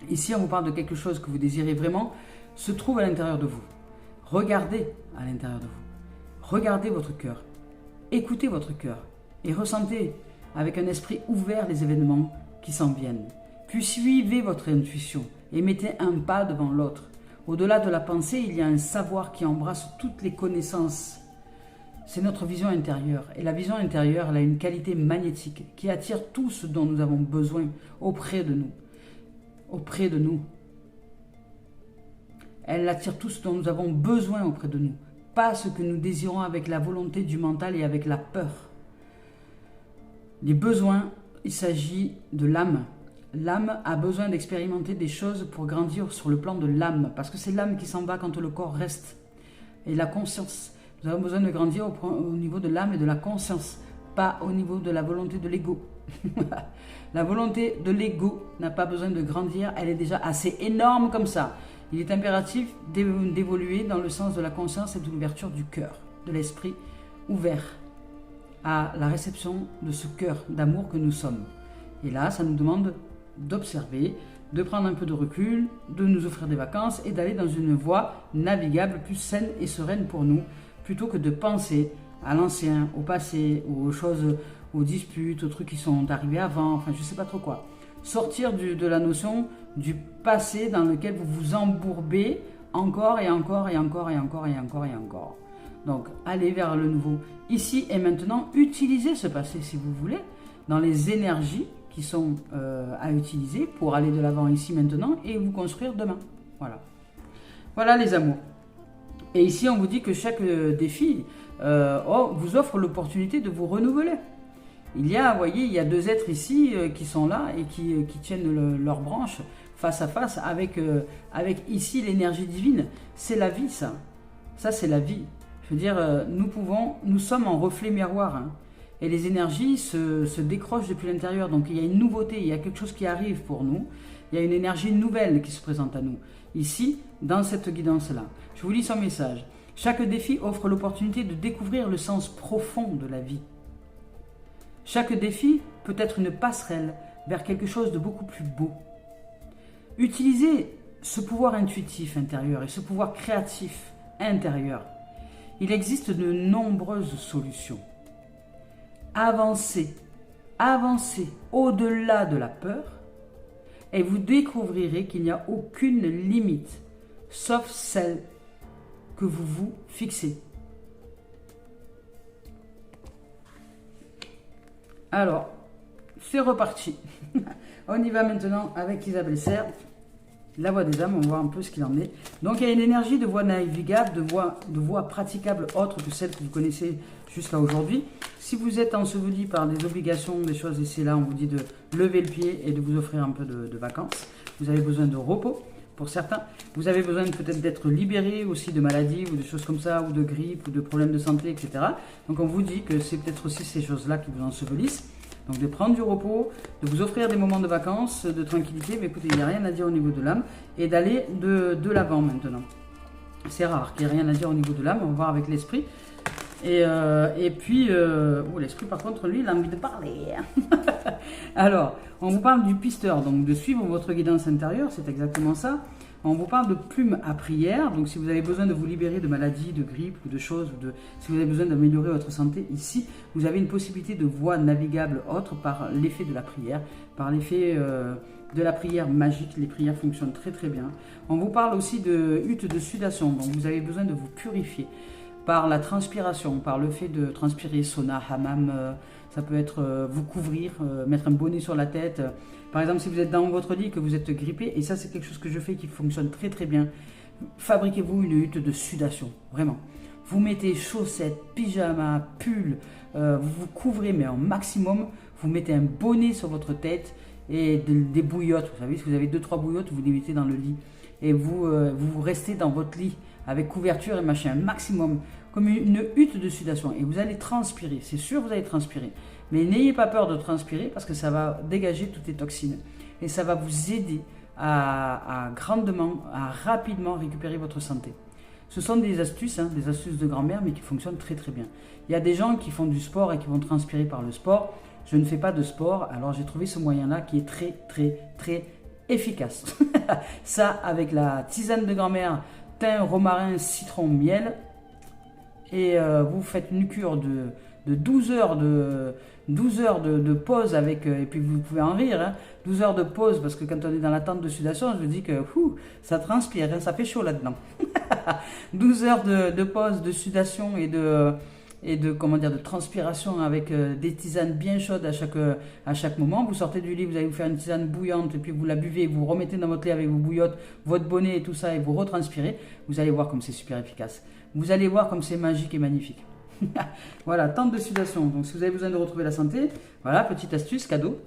A: Ici on vous parle de quelque chose que vous désirez vraiment, se trouve à l'intérieur de vous. Regardez à l'intérieur de vous, regardez votre cœur, écoutez votre cœur, et ressentez avec un esprit ouvert les événements qui s'en viennent. Puis suivez votre intuition et mettez un pas devant l'autre. Au-delà de la pensée, il y a un savoir qui embrasse toutes les connaissances. C'est notre vision intérieure. Et la vision intérieure, elle a une qualité magnétique qui attire tout ce dont nous avons besoin auprès de nous. Auprès de nous. Elle attire tout ce dont nous avons besoin auprès de nous. Pas ce que nous désirons avec la volonté du mental et avec la peur. Les besoins, il s'agit de l'âme. L'âme a besoin d'expérimenter des choses pour grandir sur le plan de l'âme, parce que c'est l'âme qui s'en va quand le corps reste. Et la conscience. Nous avons besoin de grandir au niveau de l'âme et de la conscience, pas au niveau de la volonté de l'ego. La volonté de l'ego n'a pas besoin de grandir, elle est déjà assez énorme comme ça. Il est impératif d'évoluer dans le sens de la conscience et de l'ouverture du cœur, de l'esprit ouvert à la réception de ce cœur d'amour que nous sommes. Et là, ça nous demande d'observer, de prendre un peu de recul, de nous offrir des vacances et d'aller dans une voie navigable plus saine et sereine pour nous, plutôt que de penser à l'ancien, au passé, aux choses, aux disputes, aux trucs qui sont arrivés avant, enfin je sais pas trop quoi. Sortir de la notion du passé dans lequel vous vous embourbez encore et encore et encore et encore et encore et encore. Donc, allez vers le nouveau. Ici et maintenant, utilisez ce passé si vous voulez, dans les énergies qui sont à utiliser pour aller de l'avant ici maintenant et vous construire demain. Voilà. Voilà les amours. Et ici, on vous dit que chaque défi vous offre l'opportunité de vous renouveler. Il y a, vous voyez, il y a deux êtres ici qui sont là et qui tiennent leurs branches face à face avec ici l'énergie divine. C'est la vie, ça. Ça, c'est la vie. Je veux dire, nous sommes en reflet miroir. Hein, et les énergies se décrochent depuis l'intérieur. Donc, il y a une nouveauté, il y a quelque chose qui arrive pour nous. Il y a une énergie nouvelle qui se présente à nous. Ici, dans cette guidance-là. Je vous lis son message. Chaque défi offre l'opportunité de découvrir le sens profond de la vie. Chaque défi peut être une passerelle vers quelque chose de beaucoup plus beau. Utilisez ce pouvoir intuitif intérieur et ce pouvoir créatif intérieur. Il existe de nombreuses solutions. Avancez, avancez au-delà de la peur et vous découvrirez qu'il n'y a aucune limite, sauf celle que vous vous fixez. Alors, c'est reparti. On y va maintenant avec Isabelle Serre. La voie des âmes, on va voir un peu ce qu'il en est. Donc il y a une énergie de voie navigable, de voie praticable autre que celle que vous connaissez jusqu'à aujourd'hui. Si vous êtes enseveli par des obligations, des choses ici et là, on vous dit de lever le pied et de vous offrir un peu de vacances. Vous avez besoin de repos pour certains. Vous avez besoin peut-être d'être libéré aussi de maladies ou de choses comme ça, ou de grippe ou de problèmes de santé, etc. Donc on vous dit que c'est peut-être aussi ces choses-là qui vous ensevelissent. Donc de prendre du repos, de vous offrir des moments de vacances, de tranquillité, mais écoutez, il n'y a rien à dire au niveau de l'âme, et d'aller de l'avant maintenant. C'est rare qu'il n'y ait rien à dire au niveau de l'âme, on va voir avec l'esprit. Et puis, l'esprit par contre, lui, il a envie de parler. Alors, on vous parle du pisteur, donc de suivre votre guidance intérieure, c'est exactement ça. On vous parle de plumes à prière, donc si vous avez besoin de vous libérer de maladies, de grippe ou de choses, si vous avez besoin d'améliorer votre santé, ici, vous avez une possibilité de voie navigable autre par l'effet de la prière, par l'effet de la prière magique. Les prières fonctionnent très très bien. On vous parle aussi de hutte de sudation, donc vous avez besoin de vous purifier par la transpiration, par le fait de transpirer, sauna, hammam, ça peut être vous couvrir, mettre un bonnet sur la tête. Par exemple, si vous êtes dans votre lit, que vous êtes grippé, et ça c'est quelque chose que je fais qui fonctionne très très bien, fabriquez-vous une hutte de sudation, vraiment. Vous mettez chaussettes, pyjama, pull, vous vous couvrez mais un maximum, vous mettez un bonnet sur votre tête et des bouillottes. Vous savez, si vous avez 2-3 bouillottes, vous les mettez dans le lit et vous restez dans votre lit avec couverture et machin, un maximum, comme une hutte de sudation. Et vous allez transpirer, c'est sûr vous allez transpirer. Mais n'ayez pas peur de transpirer parce que ça va dégager toutes les toxines. Et ça va vous aider à rapidement récupérer votre santé. Ce sont des astuces de grand-mère, mais qui fonctionnent très très bien. Il y a des gens qui font du sport et qui vont transpirer par le sport. Je ne fais pas de sport, alors j'ai trouvé ce moyen-là qui est très très très efficace. Ça, avec la tisane de grand-mère, thym, romarin, citron, miel, et vous faites une cure de 12 heures de pause avec, et puis vous pouvez en rire, hein, 12 heures de pause, parce que quand on est dans l'attente de sudation, je vous dis que ça transpire, hein, ça fait chaud là-dedans. 12 heures de pause, de sudation et de transpiration avec des tisanes bien chaudes à chaque moment. Vous sortez du lit, vous allez vous faire une tisane bouillante et puis vous la buvez, vous remettez dans votre lit avec vos bouillottes, votre bonnet et tout ça et vous retranspirez. Vous allez voir comme c'est super efficace. Vous allez voir comme c'est magique et magnifique. Voilà, tente de sudation. Donc si vous avez besoin de retrouver la santé, voilà, petite astuce, cadeau.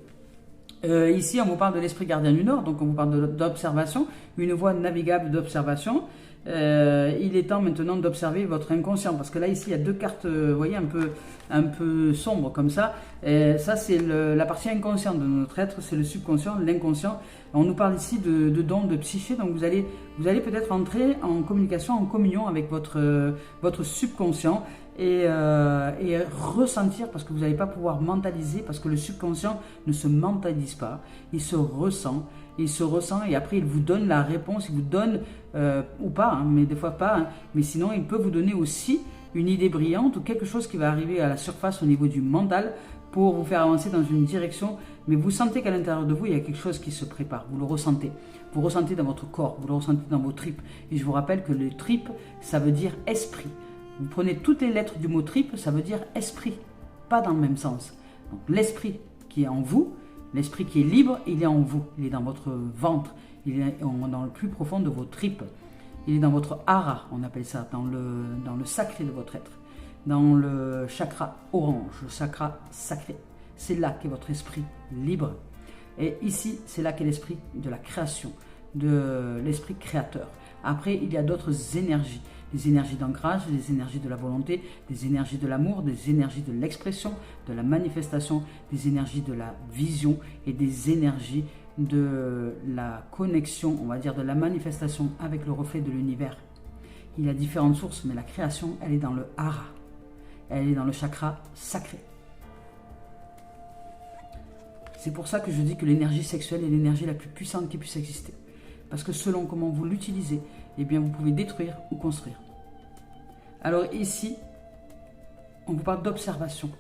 A: Ici, on vous parle de l'esprit gardien du Nord, donc on vous parle d'observation, une voie navigable d'observation. Il est temps maintenant d'observer votre inconscient, parce que là, ici, il y a deux cartes, vous voyez, un peu sombres comme ça. Et ça, c'est la partie inconsciente de notre être, c'est le subconscient, l'inconscient. On nous parle ici de dons, de psyché, donc vous allez peut-être entrer en communication, en communion avec votre subconscient. Et ressentir, parce que vous n'allez pas pouvoir mentaliser, parce que le subconscient ne se mentalise pas, il se ressent et après il vous donne la réponse, il vous donne, ou pas, hein, mais des fois pas, hein, mais sinon il peut vous donner aussi une idée brillante ou quelque chose qui va arriver à la surface au niveau du mental pour vous faire avancer dans une direction, mais vous sentez qu'à l'intérieur de vous il y a quelque chose qui se prépare, vous le ressentez. Vous ressentez dans votre corps, vous le ressentez dans vos tripes, et je vous rappelle que le tripes, ça veut dire esprit. Vous prenez toutes les lettres du mot tripe, ça veut dire esprit, pas dans le même sens. Donc l'esprit qui est en vous, l'esprit qui est libre, il est en vous, il est dans votre ventre, il est dans le plus profond de vos tripes, il est dans votre hara, on appelle ça, dans le sacré de votre être, dans le chakra orange, le chakra sacré. C'est là qu'est votre esprit libre. Et ici, c'est là qu'est l'esprit de la création, de l'esprit créateur. Après, il y a d'autres énergies. Des énergies d'ancrage, des énergies de la volonté, des énergies de l'amour, des énergies de l'expression, de la manifestation, des énergies de la vision et des énergies de la connexion, on va dire de la manifestation avec le reflet de l'univers. Il y a différentes sources, mais la création, elle est dans le hara. Elle est dans le chakra sacré. C'est pour ça que je dis que l'énergie sexuelle est l'énergie la plus puissante qui puisse exister. Parce que selon comment vous l'utilisez, eh bien vous pouvez détruire ou construire. Alors ici, on vous parle d'observation.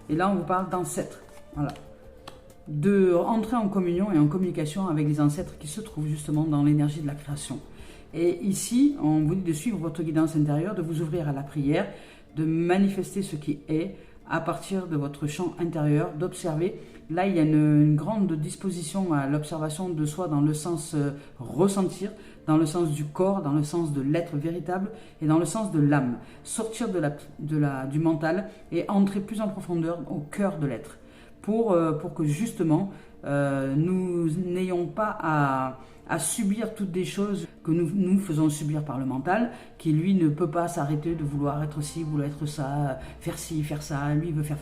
A: Et là, on vous parle d'ancêtres. Voilà. De entrer en communion et en communication avec les ancêtres qui se trouvent justement dans l'énergie de la création. Et ici, on vous dit de suivre votre guidance intérieure, de vous ouvrir à la prière, de manifester ce qui est à partir de votre champ intérieur, d'observer. Là, il y a une grande disposition à l'observation de soi dans le sens ressentir, dans le sens du corps, dans le sens de l'être véritable et dans le sens de l'âme. Sortir du mental et entrer plus en profondeur au cœur de l'être pour que justement nous n'ayons pas à subir toutes des choses que nous faisons subir par le mental, qui lui ne peut pas s'arrêter de vouloir être ci, vouloir être ça, faire ci, faire ça, lui veut faire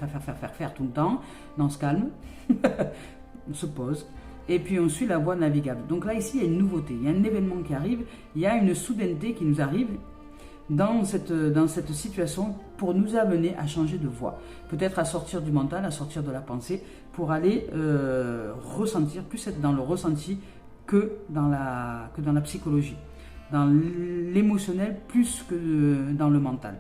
A: tout le temps. Non, on se calme, on se pose, et puis on suit la voie navigable. Donc là, ici, il y a une nouveauté, il y a un événement qui arrive, il y a une soudaineté qui nous arrive dans cette situation pour nous amener à changer de voie. Peut-être à sortir du mental, à sortir de la pensée, pour aller ressentir, plus être dans le ressenti que dans la psychologie, dans l'émotionnel plus que dans le mental,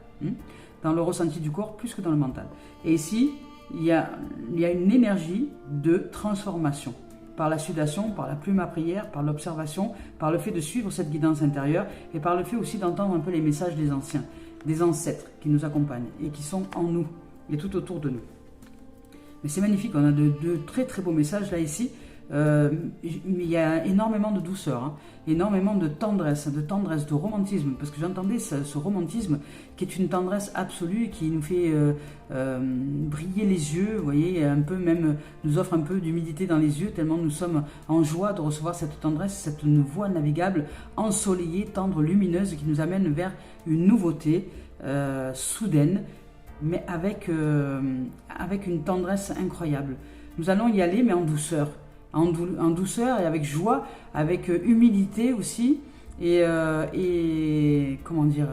A: dans le ressenti du corps plus que dans le mental. Et ici, il y a une énergie de transformation par la sudation, par la plume à prière, par l'observation, par le fait de suivre cette guidance intérieure et par le fait aussi d'entendre un peu les messages des anciens, des ancêtres qui nous accompagnent et qui sont en nous et tout autour de nous. Mais c'est magnifique, on a de très très beaux messages là ici. Mais il y a énormément de douceur, énormément de tendresse, de romantisme, parce que j'entendais ce romantisme qui est une tendresse absolue, qui nous fait briller les yeux, vous voyez, un peu même nous offre un peu d'humidité dans les yeux, tellement nous sommes en joie de recevoir cette tendresse, cette voie navigable, ensoleillée, tendre, lumineuse, qui nous amène vers une nouveauté soudaine, mais avec une tendresse incroyable. Nous allons y aller, mais en douceur. En douceur et avec joie, avec humilité aussi, et comment dire,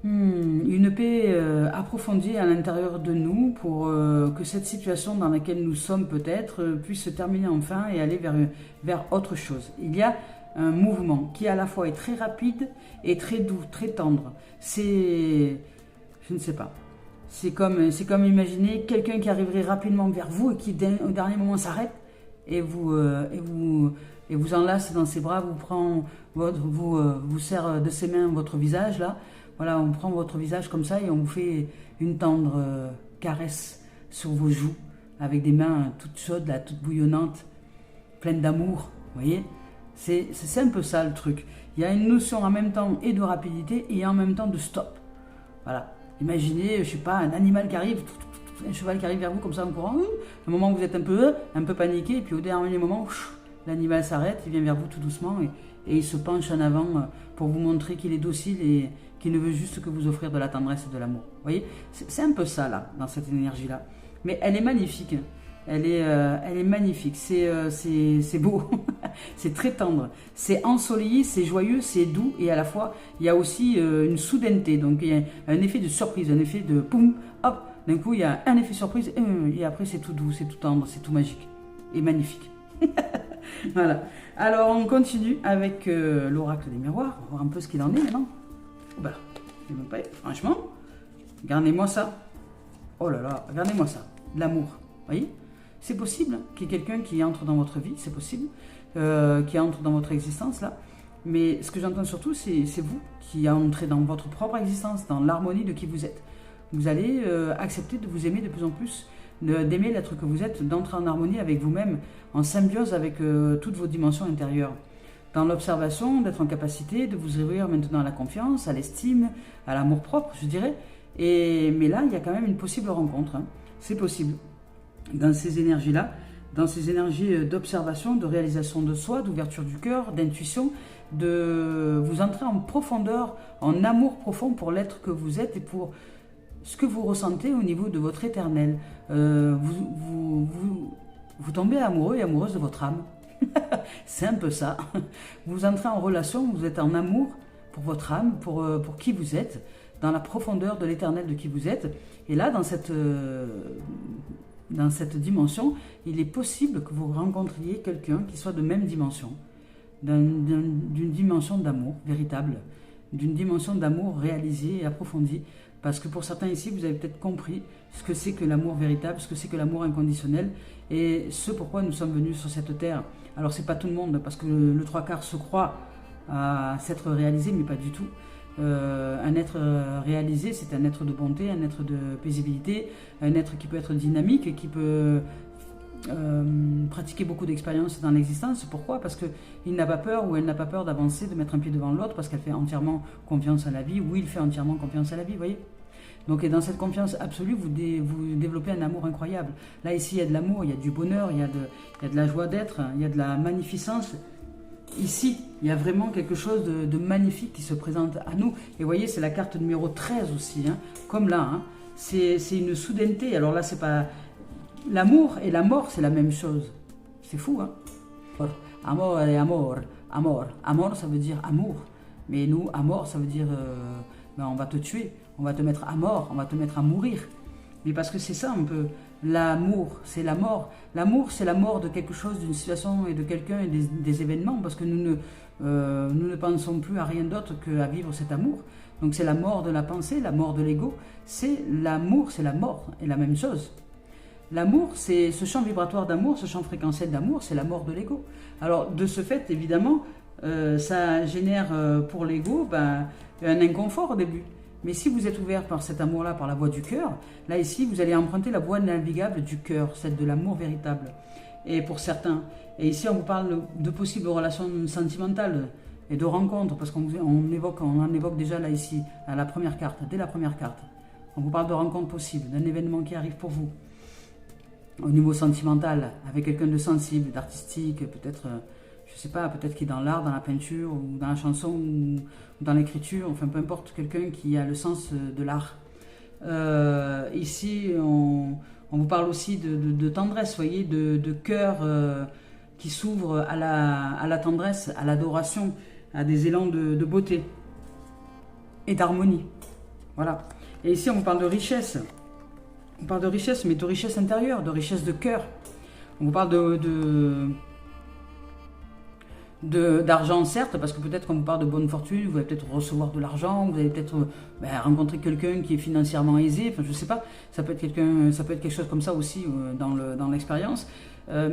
A: une paix approfondie à l'intérieur de nous pour que cette situation dans laquelle nous sommes peut-être puisse se terminer enfin et aller vers autre chose. Il y a un mouvement qui à la fois est très rapide et très doux, très tendre. Je ne sais pas. C'est comme imaginer quelqu'un qui arriverait rapidement vers vous et qui au dernier moment s'arrête et vous enlace dans ses bras, vous serre de ses mains votre visage là. Voilà, on prend votre visage comme ça et on vous fait une tendre caresse sur vos joues avec des mains toutes chaudes là, toutes bouillonnantes, pleines d'amour. Vous voyez, c'est un peu ça le truc. Il y a une notion en même temps et de rapidité et en même temps de stop. Voilà. Imaginez, je sais pas, un animal qui arrive, un cheval qui arrive vers vous comme ça en courant, au moment où vous êtes un peu paniqué, et puis au dernier moment, l'animal s'arrête, il vient vers vous tout doucement et il se penche en avant pour vous montrer qu'il est docile et qu'il ne veut juste que vous offrir de la tendresse et de l'amour. Vous voyez, c'est un peu ça là, dans cette énergie-là. Mais elle est magnifique. Elle est magnifique, c'est beau, c'est très tendre, c'est ensoleillé, c'est joyeux, c'est doux et à la fois il y a aussi une soudaineté, donc il y a un effet de surprise, un effet de poum, hop, d'un coup il y a un effet surprise et après c'est tout doux, c'est tout tendre, c'est tout magique et magnifique. Voilà, alors on continue avec l'oracle des miroirs, on va voir un peu ce qu'il en est maintenant. Oh ben, franchement, regardez-moi ça, oh là là, regardez-moi ça, de l'amour, vous voyez. C'est possible qu'il y ait quelqu'un qui entre dans votre vie, c'est possible, qui entre dans votre existence là. Mais ce que j'entends surtout, c'est vous qui entrez dans votre propre existence, dans l'harmonie de qui vous êtes. Vous allez accepter de vous aimer de plus en plus, d'aimer l'être que vous êtes, d'entrer en harmonie avec vous-même, en symbiose avec toutes vos dimensions intérieures. Dans l'observation, d'être en capacité de vous ouvrir maintenant à la confiance, à l'estime, à l'amour-propre, je dirais. Mais là, il y a quand même une possible rencontre, c'est possible. Dans ces énergies-là, dans ces énergies d'observation, de réalisation de soi, d'ouverture du cœur, d'intuition, de vous entrer en profondeur, en amour profond pour l'être que vous êtes et pour ce que vous ressentez au niveau de votre éternel. Vous tombez amoureux et amoureuse de votre âme. C'est un peu ça. Vous entrez en relation, vous êtes en amour pour votre âme, pour qui vous êtes, dans la profondeur de l'éternel de qui vous êtes. Et là, dans cette dimension, il est possible que vous rencontriez quelqu'un qui soit de même dimension, d'une dimension d'amour véritable, d'une dimension d'amour réalisée et approfondie. Parce que pour certains ici, vous avez peut-être compris ce que c'est que l'amour véritable, ce que c'est que l'amour inconditionnel, et ce pourquoi nous sommes venus sur cette terre. Alors c'est pas tout le monde, parce que le trois quarts se croit à s'être réalisé, mais pas du tout. Un être réalisé, c'est un être de bonté, un être de paisibilité, un être qui peut être dynamique, qui peut pratiquer beaucoup d'expériences dans l'existence. Pourquoi? Parce qu'il n'a pas peur ou elle n'a pas peur d'avancer, de mettre un pied devant l'autre, parce qu'elle fait entièrement confiance à la vie, ou il fait entièrement confiance à la vie, vous voyez. Donc, et dans cette confiance absolue, vous développez un amour incroyable. Là, ici, il y a de l'amour, il y a du bonheur, il y a de la joie d'être, il y a de la magnificence. Ici, il y a vraiment quelque chose de magnifique qui se présente à nous. Et vous voyez, c'est la carte numéro 13 aussi, hein, comme là. Hein. C'est une soudaineté. Alors là, c'est pas... L'amour et la mort, c'est la même chose. C'est fou, hein. Amor et amor. Amor. Amor, ça veut dire amour. Mais nous, amor, ça veut dire... on va te tuer. On va te mettre à mort. On va te mettre à mourir. Mais parce que c'est ça un peu... L'amour, c'est la mort. L'amour, c'est la mort de quelque chose, d'une situation et de quelqu'un et des événements, parce que nous ne pensons plus à rien d'autre qu'à vivre cet amour. Donc c'est la mort de la pensée, la mort de l'ego. C'est l'amour, c'est la mort, et la même chose. L'amour, c'est ce champ vibratoire d'amour, ce champ fréquentiel d'amour, c'est la mort de l'ego. Alors de ce fait, évidemment, ça génère pour l'ego un inconfort au début. Mais si vous êtes ouvert par cet amour-là, par la voie du cœur, là ici, vous allez emprunter la voie navigable du cœur, celle de l'amour véritable. Et pour certains, et ici on vous parle de possibles relations sentimentales et de rencontres, parce qu'on en évoque déjà là ici, à la première carte, dès la première carte. On vous parle de rencontres possibles, d'un événement qui arrive pour vous. Au niveau sentimental, avec quelqu'un de sensible, d'artistique, peut-être... je sais pas, peut-être qui est dans l'art, dans la peinture, ou dans la chanson, ou dans l'écriture, enfin peu importe, quelqu'un qui a le sens de l'art. Ici, on vous parle aussi de tendresse, voyez, de cœur qui s'ouvre à la tendresse, à l'adoration, à des élans de beauté et d'harmonie. Voilà. Et ici, on vous parle de richesse. On parle de richesse, mais de richesse intérieure, de richesse de cœur. On vous parle d'argent, certes, parce que peut-être qu'on vous parle de bonne fortune, vous allez peut-être recevoir de l'argent, vous allez peut-être rencontrer quelqu'un qui est financièrement aisé, enfin je sais pas, ça peut être quelque chose comme ça aussi dans l'expérience,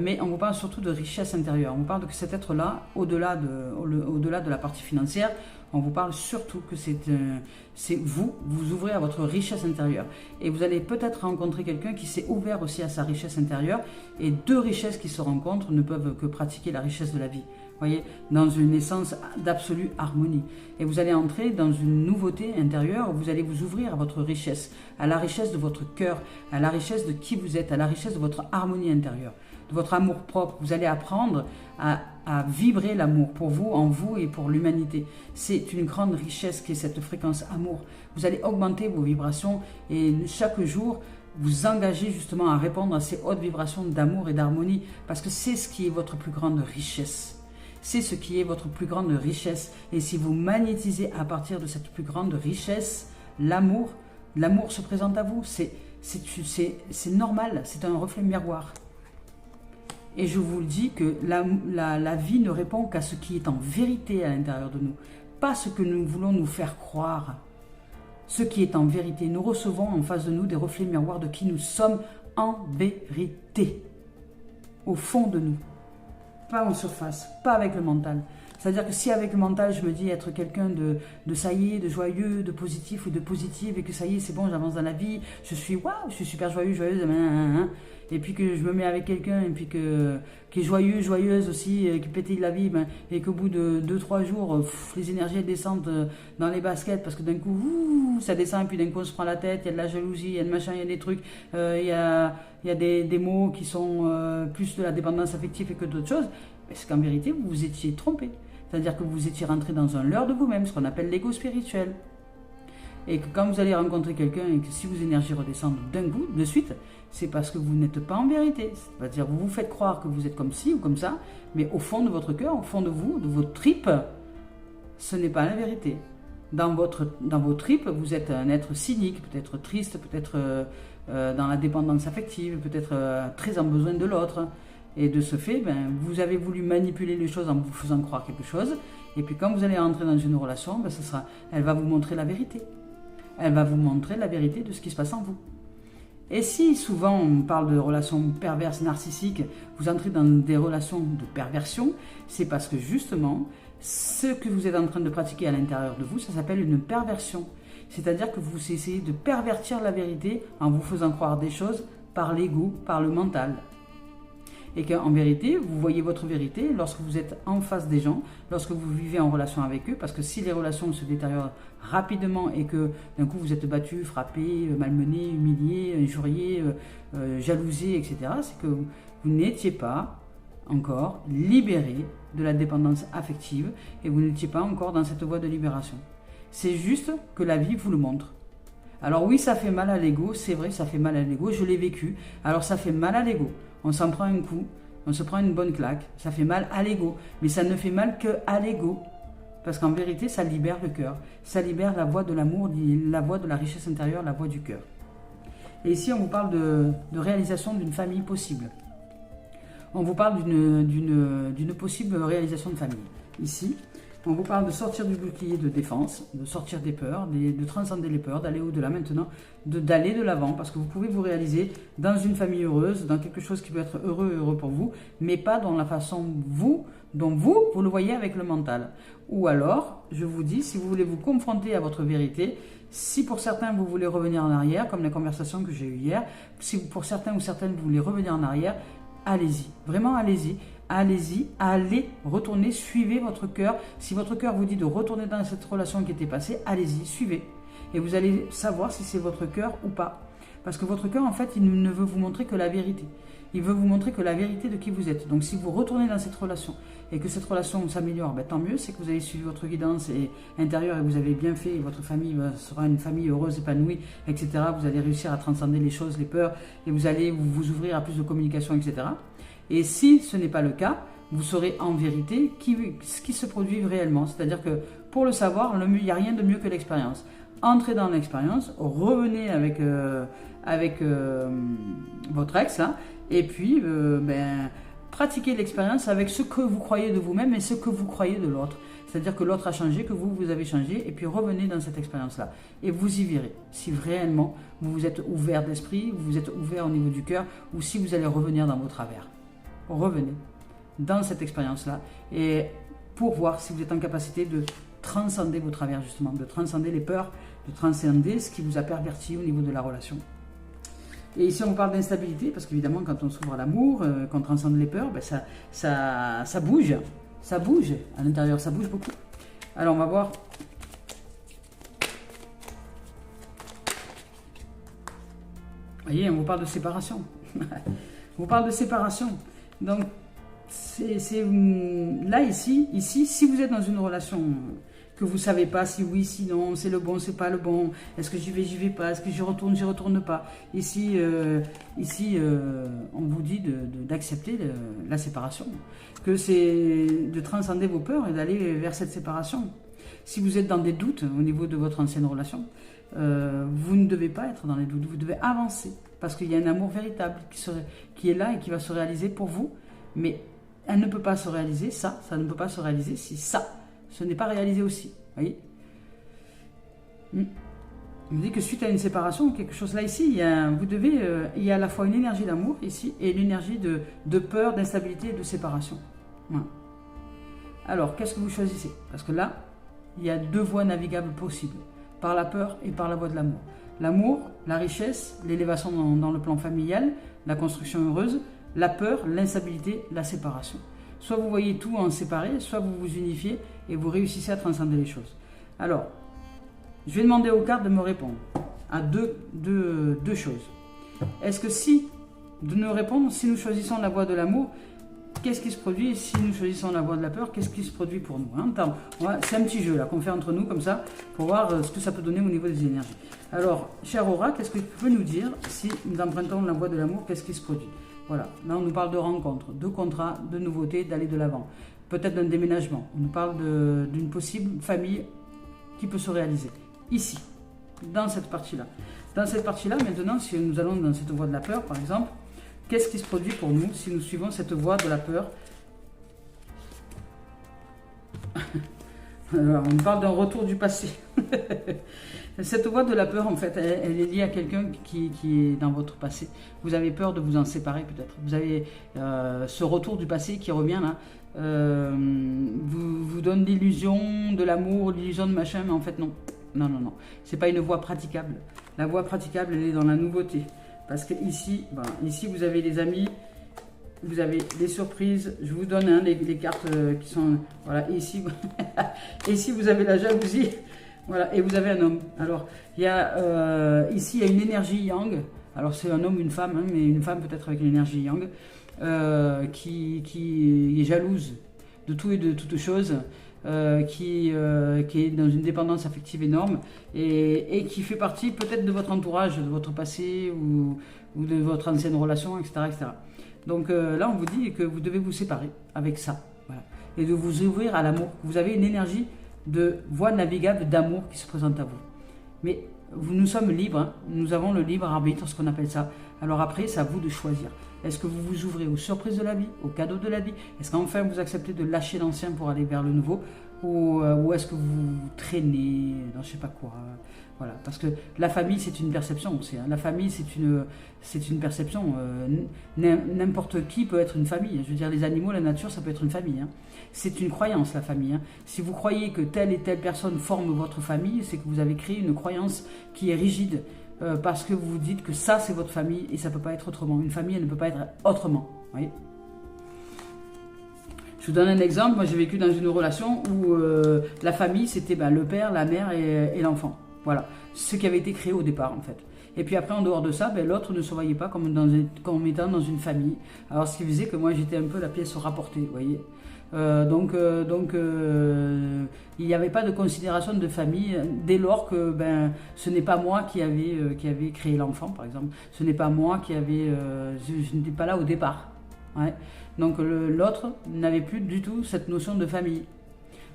A: mais on vous parle surtout de richesse intérieure. On vous parle de que cet être-là, au-delà de la partie financière, on vous parle surtout que c'est vous ouvrez à votre richesse intérieure. Et vous allez peut-être rencontrer quelqu'un qui s'est ouvert aussi à sa richesse intérieure, et deux richesses qui se rencontrent ne peuvent que pratiquer la richesse de la vie. Voyez, dans une essence d'absolue harmonie. Et vous allez entrer dans une nouveauté intérieure, où vous allez vous ouvrir à votre richesse, à la richesse de votre cœur, à la richesse de qui vous êtes, à la richesse de votre harmonie intérieure, de votre amour propre. Vous allez apprendre à vibrer l'amour pour vous, en vous et pour l'humanité. C'est une grande richesse qui est cette fréquence amour. Vous allez augmenter vos vibrations et chaque jour, vous engagez justement à répondre à ces hautes vibrations d'amour et d'harmonie, parce que c'est ce qui est votre plus grande richesse. C'est ce qui est votre plus grande richesse. Et si vous magnétisez à partir de cette plus grande richesse, l'amour se présente à vous. C'est normal, c'est un reflet miroir. Et je vous le dis que la vie ne répond qu'à ce qui est en vérité à l'intérieur de nous. Pas ce que nous voulons nous faire croire. Ce qui est en vérité. Nous recevons en face de nous des reflets miroirs de qui nous sommes en vérité. Au fond de nous. Pas en surface, pas avec le mental. C'est-à-dire que si avec le mental, je me dis être quelqu'un de ça y est, de joyeux, de positif ou de positive, et que ça y est, c'est bon, j'avance dans la vie, je suis waouh, je suis super joyeux, joyeuse, et puis que je me mets avec quelqu'un, et puis qui est joyeux, joyeuse aussi, qui pétille la vie, et qu'au bout de 2-3 jours, les énergies elles descendent dans les baskets, parce que d'un coup, ça descend, et puis d'un coup on se prend la tête, il y a de la jalousie, il y a de machin, il y a des trucs, il y a des mots qui sont plus de la dépendance affective que d'autres choses, c'est qu'en vérité, vous vous étiez trompé. C'est-à-dire que vous étiez rentré dans un leurre de vous-même, ce qu'on appelle l'ego spirituel. Et que quand vous allez rencontrer quelqu'un et que si vos énergies redescendent d'un coup, de suite, c'est parce que vous n'êtes pas en vérité. C'est-à-dire vous vous faites croire que vous êtes comme ci ou comme ça, mais au fond de votre cœur, au fond de vous, de votre tripes, ce n'est pas la vérité. Dans vos tripes, vous êtes un être cynique, peut-être triste, peut-être dans la dépendance affective, peut-être très en besoin de l'autre. Et de ce fait, vous avez voulu manipuler les choses en vous faisant croire quelque chose. Et puis quand vous allez entrer dans une relation, elle va vous montrer la vérité. Elle va vous montrer la vérité de ce qui se passe en vous. Et si souvent on parle de relations perverses, narcissiques, vous entrez dans des relations de perversion, c'est parce que justement, ce que vous êtes en train de pratiquer à l'intérieur de vous, ça s'appelle une perversion. C'est-à-dire que vous essayez de pervertir la vérité en vous faisant croire des choses par l'ego, par le mental. Et qu'en vérité, vous voyez votre vérité lorsque vous êtes en face des gens, lorsque vous vivez en relation avec eux, parce que si les relations se détériorent rapidement et que d'un coup vous êtes battu, frappé, malmené, humilié, injurié, jalousé, etc., c'est que vous n'étiez pas encore libéré de la dépendance affective et vous n'étiez pas encore dans cette voie de libération. C'est juste que la vie vous le montre. Alors oui, ça fait mal à l'ego, c'est vrai, ça fait mal à l'ego, je l'ai vécu, alors ça fait mal à l'ego. On s'en prend un coup, on se prend une bonne claque, ça fait mal à l'ego, mais ça ne fait mal que à l'ego. Parce qu'en vérité, ça libère le cœur, ça libère la voie de l'amour, la voie de la richesse intérieure, la voie du cœur. Et ici, on vous parle de réalisation d'une famille possible. On vous parle d'une possible réalisation de famille. Ici, on vous parle de sortir du bouclier de défense, de sortir des peurs, de transcender les peurs, d'aller au-delà maintenant, d'aller de l'avant, parce que vous pouvez vous réaliser dans une famille heureuse, dans quelque chose qui peut être heureux pour vous, mais pas dans la façon dont vous le voyez avec le mental. Ou alors, je vous dis, si vous voulez vous confronter à votre vérité, si pour certains vous voulez revenir en arrière, comme la conversation que j'ai eue hier, si pour certains ou certaines vous voulez revenir en arrière, allez-y, vraiment allez-y. Allez-y, allez, retournez, suivez votre cœur. Si votre cœur vous dit de retourner dans cette relation qui était passée, allez-y, suivez. Et vous allez savoir si c'est votre cœur ou pas. Parce que votre cœur, en fait, il ne veut vous montrer que la vérité. Il veut vous montrer que la vérité de qui vous êtes. Donc si vous retournez dans cette relation et que cette relation s'améliore, tant mieux, c'est que vous avez suivi votre guidance intérieure et vous avez bien fait. Et votre famille sera une famille heureuse, épanouie, etc. Vous allez réussir à transcender les choses, les peurs, et vous allez vous ouvrir à plus de communication, etc. Et si ce n'est pas le cas, vous saurez en vérité ce qui se produit réellement. C'est-à-dire que pour le savoir, il n'y a rien de mieux que l'expérience. Entrez dans l'expérience, revenez avec votre ex, là, et puis pratiquez l'expérience avec ce que vous croyez de vous-même et ce que vous croyez de l'autre. C'est-à-dire que l'autre a changé, que vous avez changé, et puis revenez dans cette expérience-là. Et vous y verrez si réellement vous vous êtes ouvert d'esprit, vous vous êtes ouvert au niveau du cœur, ou si vous allez revenir dans vos travers. Revenez dans cette expérience-là et pour voir si vous êtes en capacité de transcender vos travers, justement, de transcender les peurs, de transcender ce qui vous a perverti au niveau de la relation. Et ici, on vous parle d'instabilité, parce qu'évidemment, quand on s'ouvre à l'amour, qu'on transcende les peurs, ça bouge. Ça bouge à l'intérieur, ça bouge beaucoup. Alors, on va voir. Vous voyez, on vous parle de séparation. On vous parle de séparation. Donc, là, ici, si vous êtes dans une relation que vous ne savez pas si oui, si non, c'est le bon, c'est pas le bon, est-ce que j'y vais pas, est-ce que j'y retourne pas. Ici, on vous dit d'accepter la séparation, que c'est de transcender vos peurs et d'aller vers cette séparation. Si vous êtes dans des doutes au niveau de votre ancienne relation, vous ne devez pas être dans les doutes, vous devez avancer. Parce qu'il y a un amour véritable qui est là et qui va se réaliser pour vous. Mais elle ne peut pas se réaliser, ça ne peut pas se réaliser si ce n'est pas réalisé aussi. Vous voyez ? Il me dit que suite à une séparation, quelque chose là ici, il y a à la fois une énergie d'amour ici et une énergie de peur, d'instabilité et de séparation. Voilà. Alors, qu'est-ce que vous choisissez ? Parce que là, il y a deux voies navigables possibles, par la peur et par la voie de l'amour. L'amour, la richesse, l'élévation dans le plan familial, la construction heureuse, la peur, l'instabilité, la séparation. Soit vous voyez tout en séparé, soit vous vous unifiez et vous réussissez à transcender les choses. Alors, je vais demander aux cartes de me répondre à deux choses. Est-ce que de nous répondre, si nous choisissons la voie de l'amour, qu'est-ce qui se produit si nous choisissons la voie de la peur? Qu'est-ce qui se produit pour nous, hein? C'est un petit jeu là qu'on fait entre nous comme ça pour voir ce que ça peut donner au niveau des énergies. Alors, cher Aura, qu'est-ce que tu peux nous dire si nous empruntons la voie de l'amour? Qu'est-ce qui se produit? Voilà, là on nous parle de rencontres, de contrats, de nouveautés, d'aller de l'avant. Peut-être d'un déménagement. On nous parle d'une possible famille qui peut se réaliser. Ici, dans cette partie-là. Dans cette partie-là, maintenant, si nous allons dans cette voie de la peur, par exemple, qu'est-ce qui se produit pour nous si nous suivons cette voie de la peur? Alors, on parle d'un retour du passé. Cette voie de la peur, en fait, elle est liée à quelqu'un qui est dans votre passé. Vous avez peur de vous en séparer, peut-être. Vous avez ce retour du passé qui revient là. Vous donne l'illusion de l'amour, l'illusion de machin, mais en fait, non. Non, non, non. C'est pas une voie praticable. La voie praticable, elle est dans la nouveauté. Parce que ici, ben, ici vous avez les amis, vous avez des surprises. Je vous donne les cartes qui sont... Voilà, ici, ici vous avez la jalousie. Voilà, et vous avez un homme. Alors, il y a, ici, il y a une énergie yang. Alors, c'est un homme, une femme, hein, mais une femme peut-être avec une énergie yang, qui est jalouse de tout et de toutes choses. Qui est dans une dépendance affective énorme et qui fait partie peut-être de votre entourage, de votre passé ou de votre ancienne relation, etc. etc. Donc là, on vous dit que vous devez vous séparer avec ça, voilà, et de vous ouvrir à l'amour. Vous avez une énergie de voie navigable d'amour qui se présente à vous. Mais nous sommes libres, hein, nous avons le libre arbitre, ce qu'on appelle ça. Alors après, c'est à vous de choisir. Est-ce que vous vous ouvrez aux surprises de la vie, aux cadeaux de la vie? Est-ce qu'enfin vous acceptez de lâcher l'ancien pour aller vers le nouveau? Ou est-ce que vous traînez dans je sais pas quoi? Voilà, parce que la famille, c'est une perception aussi. Hein. La famille, c'est une perception. N'importe qui peut être une famille. Je veux dire, les animaux, la nature, ça peut être une famille. Hein. C'est une croyance, la famille. Hein. Si vous croyez que telle et telle personne forme votre famille, c'est que vous avez créé une croyance qui est rigide. Parce que vous vous dites que ça, c'est votre famille et ça ne peut pas être autrement. Une famille, elle ne peut pas être autrement. Vous voyez ? Je vous donne un exemple. Moi, j'ai vécu dans une relation où la famille, c'était le père, la mère et l'enfant. Voilà. Ce qui avait été créé au départ, en fait. Et puis après, en dehors de ça, l'autre ne se voyait pas comme étant dans une famille. Alors, ce qui faisait que moi, j'étais un peu la pièce rapportée, vous voyez. Il n'y avait pas de considération de famille dès lors que ce n'est pas moi qui avait créé l'enfant, par exemple. Ce n'est pas moi qui avait... je n'étais pas là au départ. Ouais. Donc l'autre n'avait plus du tout cette notion de famille.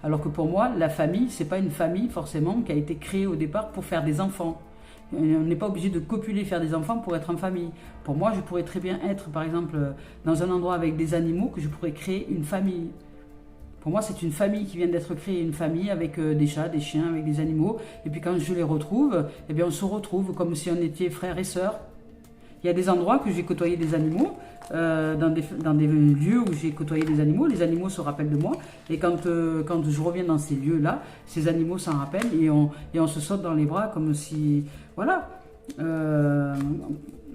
A: Alors que pour moi, la famille, c'est pas une famille forcément qui a été créée au départ pour faire des enfants. On n'est pas obligé de copuler, faire des enfants pour être en famille. Pour moi, je pourrais très bien être, par exemple, dans un endroit avec des animaux, que je pourrais créer une famille. Pour moi, c'est une famille qui vient d'être créée, une famille avec des chats, des chiens, avec des animaux. Et puis quand je les retrouve, eh bien, on se retrouve comme si on était frères et sœurs. Il y a des endroits que j'ai côtoyé des animaux, dans des lieux où j'ai côtoyé des animaux. Les animaux se rappellent de moi. Et quand je reviens dans ces lieux-là, ces animaux s'en rappellent et on se saute dans les bras comme si... Voilà.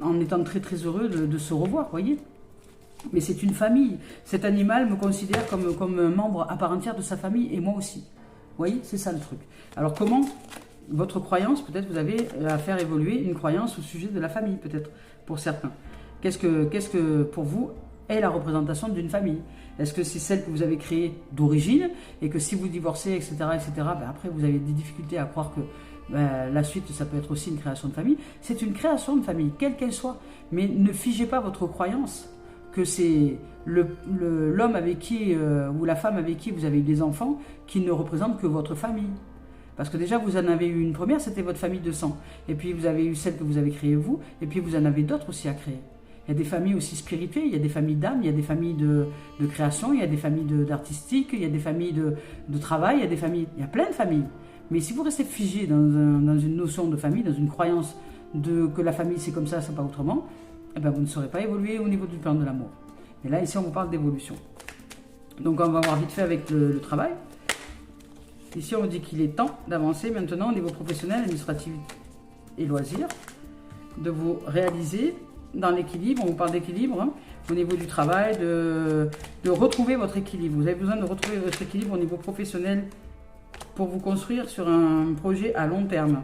A: En étant très très heureux de se revoir, vous voyez. Mais c'est une famille. Cet animal me considère comme un membre à part entière de sa famille et moi aussi. Vous voyez, c'est ça le truc. Alors comment votre croyance, peut-être vous avez à faire évoluer une croyance au sujet de la famille, peut-être pour certains. Qu'est-ce que pour vous est la représentation d'une famille? Est-ce que c'est celle que vous avez créée d'origine et que si vous divorcez, etc., après vous avez des difficultés à croire que la suite, ça peut être aussi une création de famille? C'est une création de famille, quelle qu'elle soit. Mais ne figez pas votre croyance que c'est l'homme avec qui, ou la femme avec qui vous avez eu des enfants qui ne représente que votre famille. Parce que déjà, vous en avez eu une première, c'était votre famille de sang. Et puis, vous avez eu celle que vous avez créée vous, et puis vous en avez d'autres aussi à créer. Il y a des familles aussi spirituelles, il y a des familles d'âme, il y a des familles de création, il y a des familles d'artistique, il y a des familles de travail, il y a plein de familles. Mais si vous restez figé dans une notion de famille, dans une croyance que la famille c'est comme ça, c'est pas autrement, eh bien, vous ne saurez pas évoluer au niveau du plan de l'amour. Et là, ici, on vous parle d'évolution. Donc, on va voir vite fait avec le travail. Ici, on dit qu'il est temps d'avancer maintenant au niveau professionnel, administratif et loisirs, de vous réaliser dans l'équilibre. On vous parle d'équilibre, hein, au niveau du travail, de retrouver votre équilibre. Vous avez besoin de retrouver votre équilibre au niveau professionnel pour vous construire sur un projet à long terme.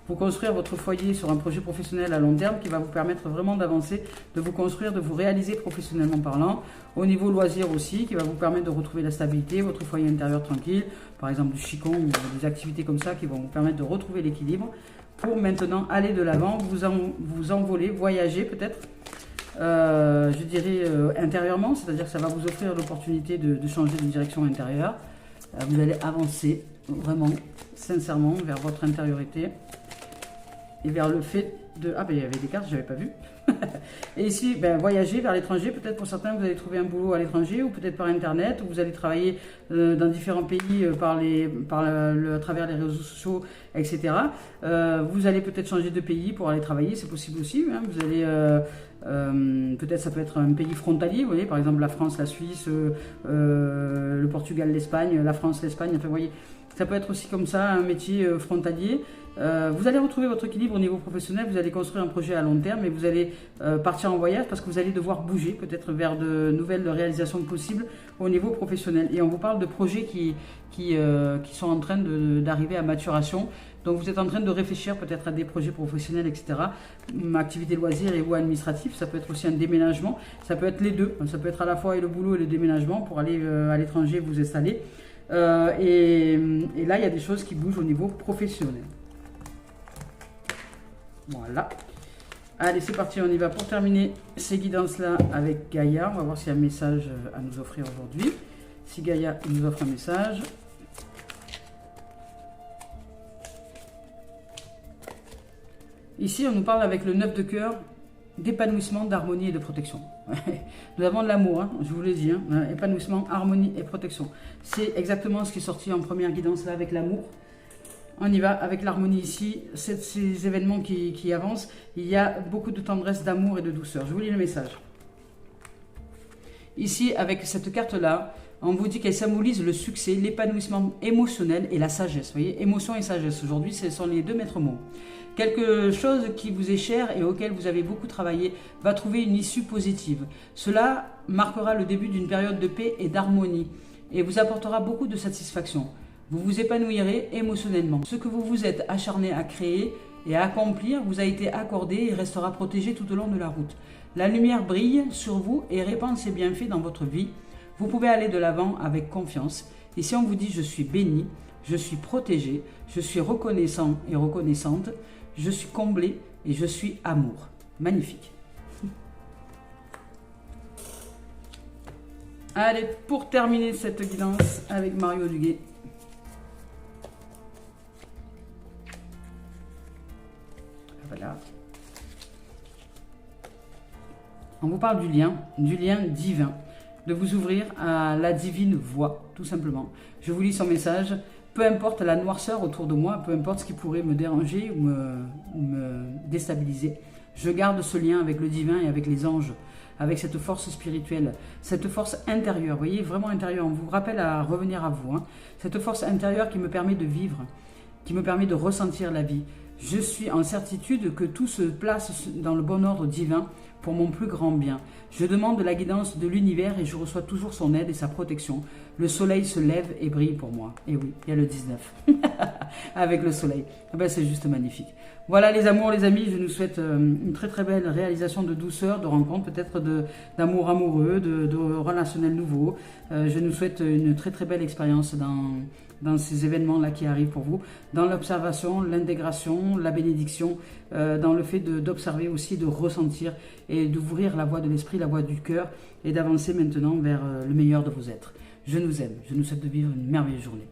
A: vous construire votre foyer sur un projet professionnel à long terme qui va vous permettre vraiment d'avancer, de vous construire, de vous réaliser professionnellement parlant. Au niveau loisir aussi, qui va vous permettre de retrouver la stabilité, votre foyer intérieur tranquille, par exemple du qigong ou des activités comme ça qui vont vous permettre de retrouver l'équilibre pour maintenant aller de l'avant, vous envoler, voyager peut-être, je dirais intérieurement, c'est-à-dire que ça va vous offrir l'opportunité de changer de direction intérieure. Vous allez avancer vraiment, sincèrement, vers votre intériorité et vers le fait de... Ah ben il y avait des cartes, je n'avais pas vu. Et ici, ben, voyager vers l'étranger, peut-être pour certains vous allez trouver un boulot à l'étranger ou peut-être par internet, ou vous allez travailler dans différents pays à travers les réseaux sociaux, etc. Vous allez peut-être changer de pays pour aller travailler, c'est possible aussi. Hein. Vous allez... peut-être ça peut être un pays frontalier, vous voyez, par exemple la France, la Suisse, le Portugal, l'Espagne, la France, l'Espagne, enfin vous voyez, ça peut être aussi comme ça, un métier frontalier. Vous allez retrouver votre équilibre au niveau professionnel, vous allez construire un projet à long terme et vous allez partir en voyage parce que vous allez devoir bouger peut-être vers de nouvelles réalisations possibles au niveau professionnel. Et on vous parle de projets qui sont en train d'arriver à maturation. Donc vous êtes en train de réfléchir peut-être à des projets professionnels, etc. Activités loisirs et ou administratifs, ça peut être aussi un déménagement, ça peut être les deux. Ça peut être à la fois le boulot et le déménagement pour aller à l'étranger vous installer. Et là, il y a des choses qui bougent au niveau professionnel. Voilà. Allez, c'est parti, on y va pour terminer ces guidances-là avec Gaïa. On va voir s'il y a un message à nous offrir aujourd'hui. Si Gaïa nous offre un message. Ici, on nous parle avec le 9 de cœur d'épanouissement, d'harmonie et de protection. Nous avons de l'amour, hein, je vous l'ai dit. Hein, épanouissement, harmonie et protection. C'est exactement ce qui est sorti en première guidance là avec l'amour. On y va avec l'harmonie ici, ces événements qui avancent. Il y a beaucoup de tendresse, d'amour et de douceur. Je vous lis le message. Ici, avec cette carte-là, on vous dit qu'elle symbolise le succès, l'épanouissement émotionnel et la sagesse. Vous voyez, émotion et sagesse. Aujourd'hui, ce sont les deux maîtres mots. Quelque chose qui vous est cher et auquel vous avez beaucoup travaillé va trouver une issue positive. Cela marquera le début d'une période de paix et d'harmonie et vous apportera beaucoup de satisfaction. Vous vous épanouirez émotionnellement. Ce que vous vous êtes acharné à créer et à accomplir vous a été accordé et restera protégé tout au long de la route. La lumière brille sur vous et répand ses bienfaits dans votre vie. Vous pouvez aller de l'avant avec confiance. Et si on vous dit « je suis béni », je suis protégé, je suis reconnaissant et reconnaissante, je suis comblé et je suis amour. Magnifique. Allez, pour terminer cette guidance avec Mario Duguay. Voilà. On vous parle du lien divin, de vous ouvrir à la divine voix, tout simplement. Je vous lis son message. Peu importe la noirceur autour de moi, peu importe ce qui pourrait me déranger ou me déstabiliser, je garde ce lien avec le divin et avec les anges, avec cette force spirituelle, cette force intérieure, vous voyez, vraiment intérieure. On vous rappelle à revenir à vous, hein. Cette force intérieure qui me permet de vivre, qui me permet de ressentir la vie. Je suis en certitude que tout se place dans le bon ordre divin pour mon plus grand bien. Je demande la guidance de l'univers et je reçois toujours son aide et sa protection. Le soleil se lève et brille pour moi. Et oui, il y a le 19 avec le soleil. Ben, c'est juste magnifique. Voilà les amours, les amis, je nous souhaite une très très belle réalisation de douceur, de rencontre, peut-être d'amour amoureux, de relationnel nouveau. Je nous souhaite une très très belle expérience dans ces événements-là qui arrivent pour vous, dans l'observation, l'intégration, la bénédiction, dans le fait d'observer aussi, de ressentir et d'ouvrir la voie de l'esprit, la voie du cœur et d'avancer maintenant vers le meilleur de vos êtres. Je nous aime, je nous souhaite de vivre une merveilleuse journée.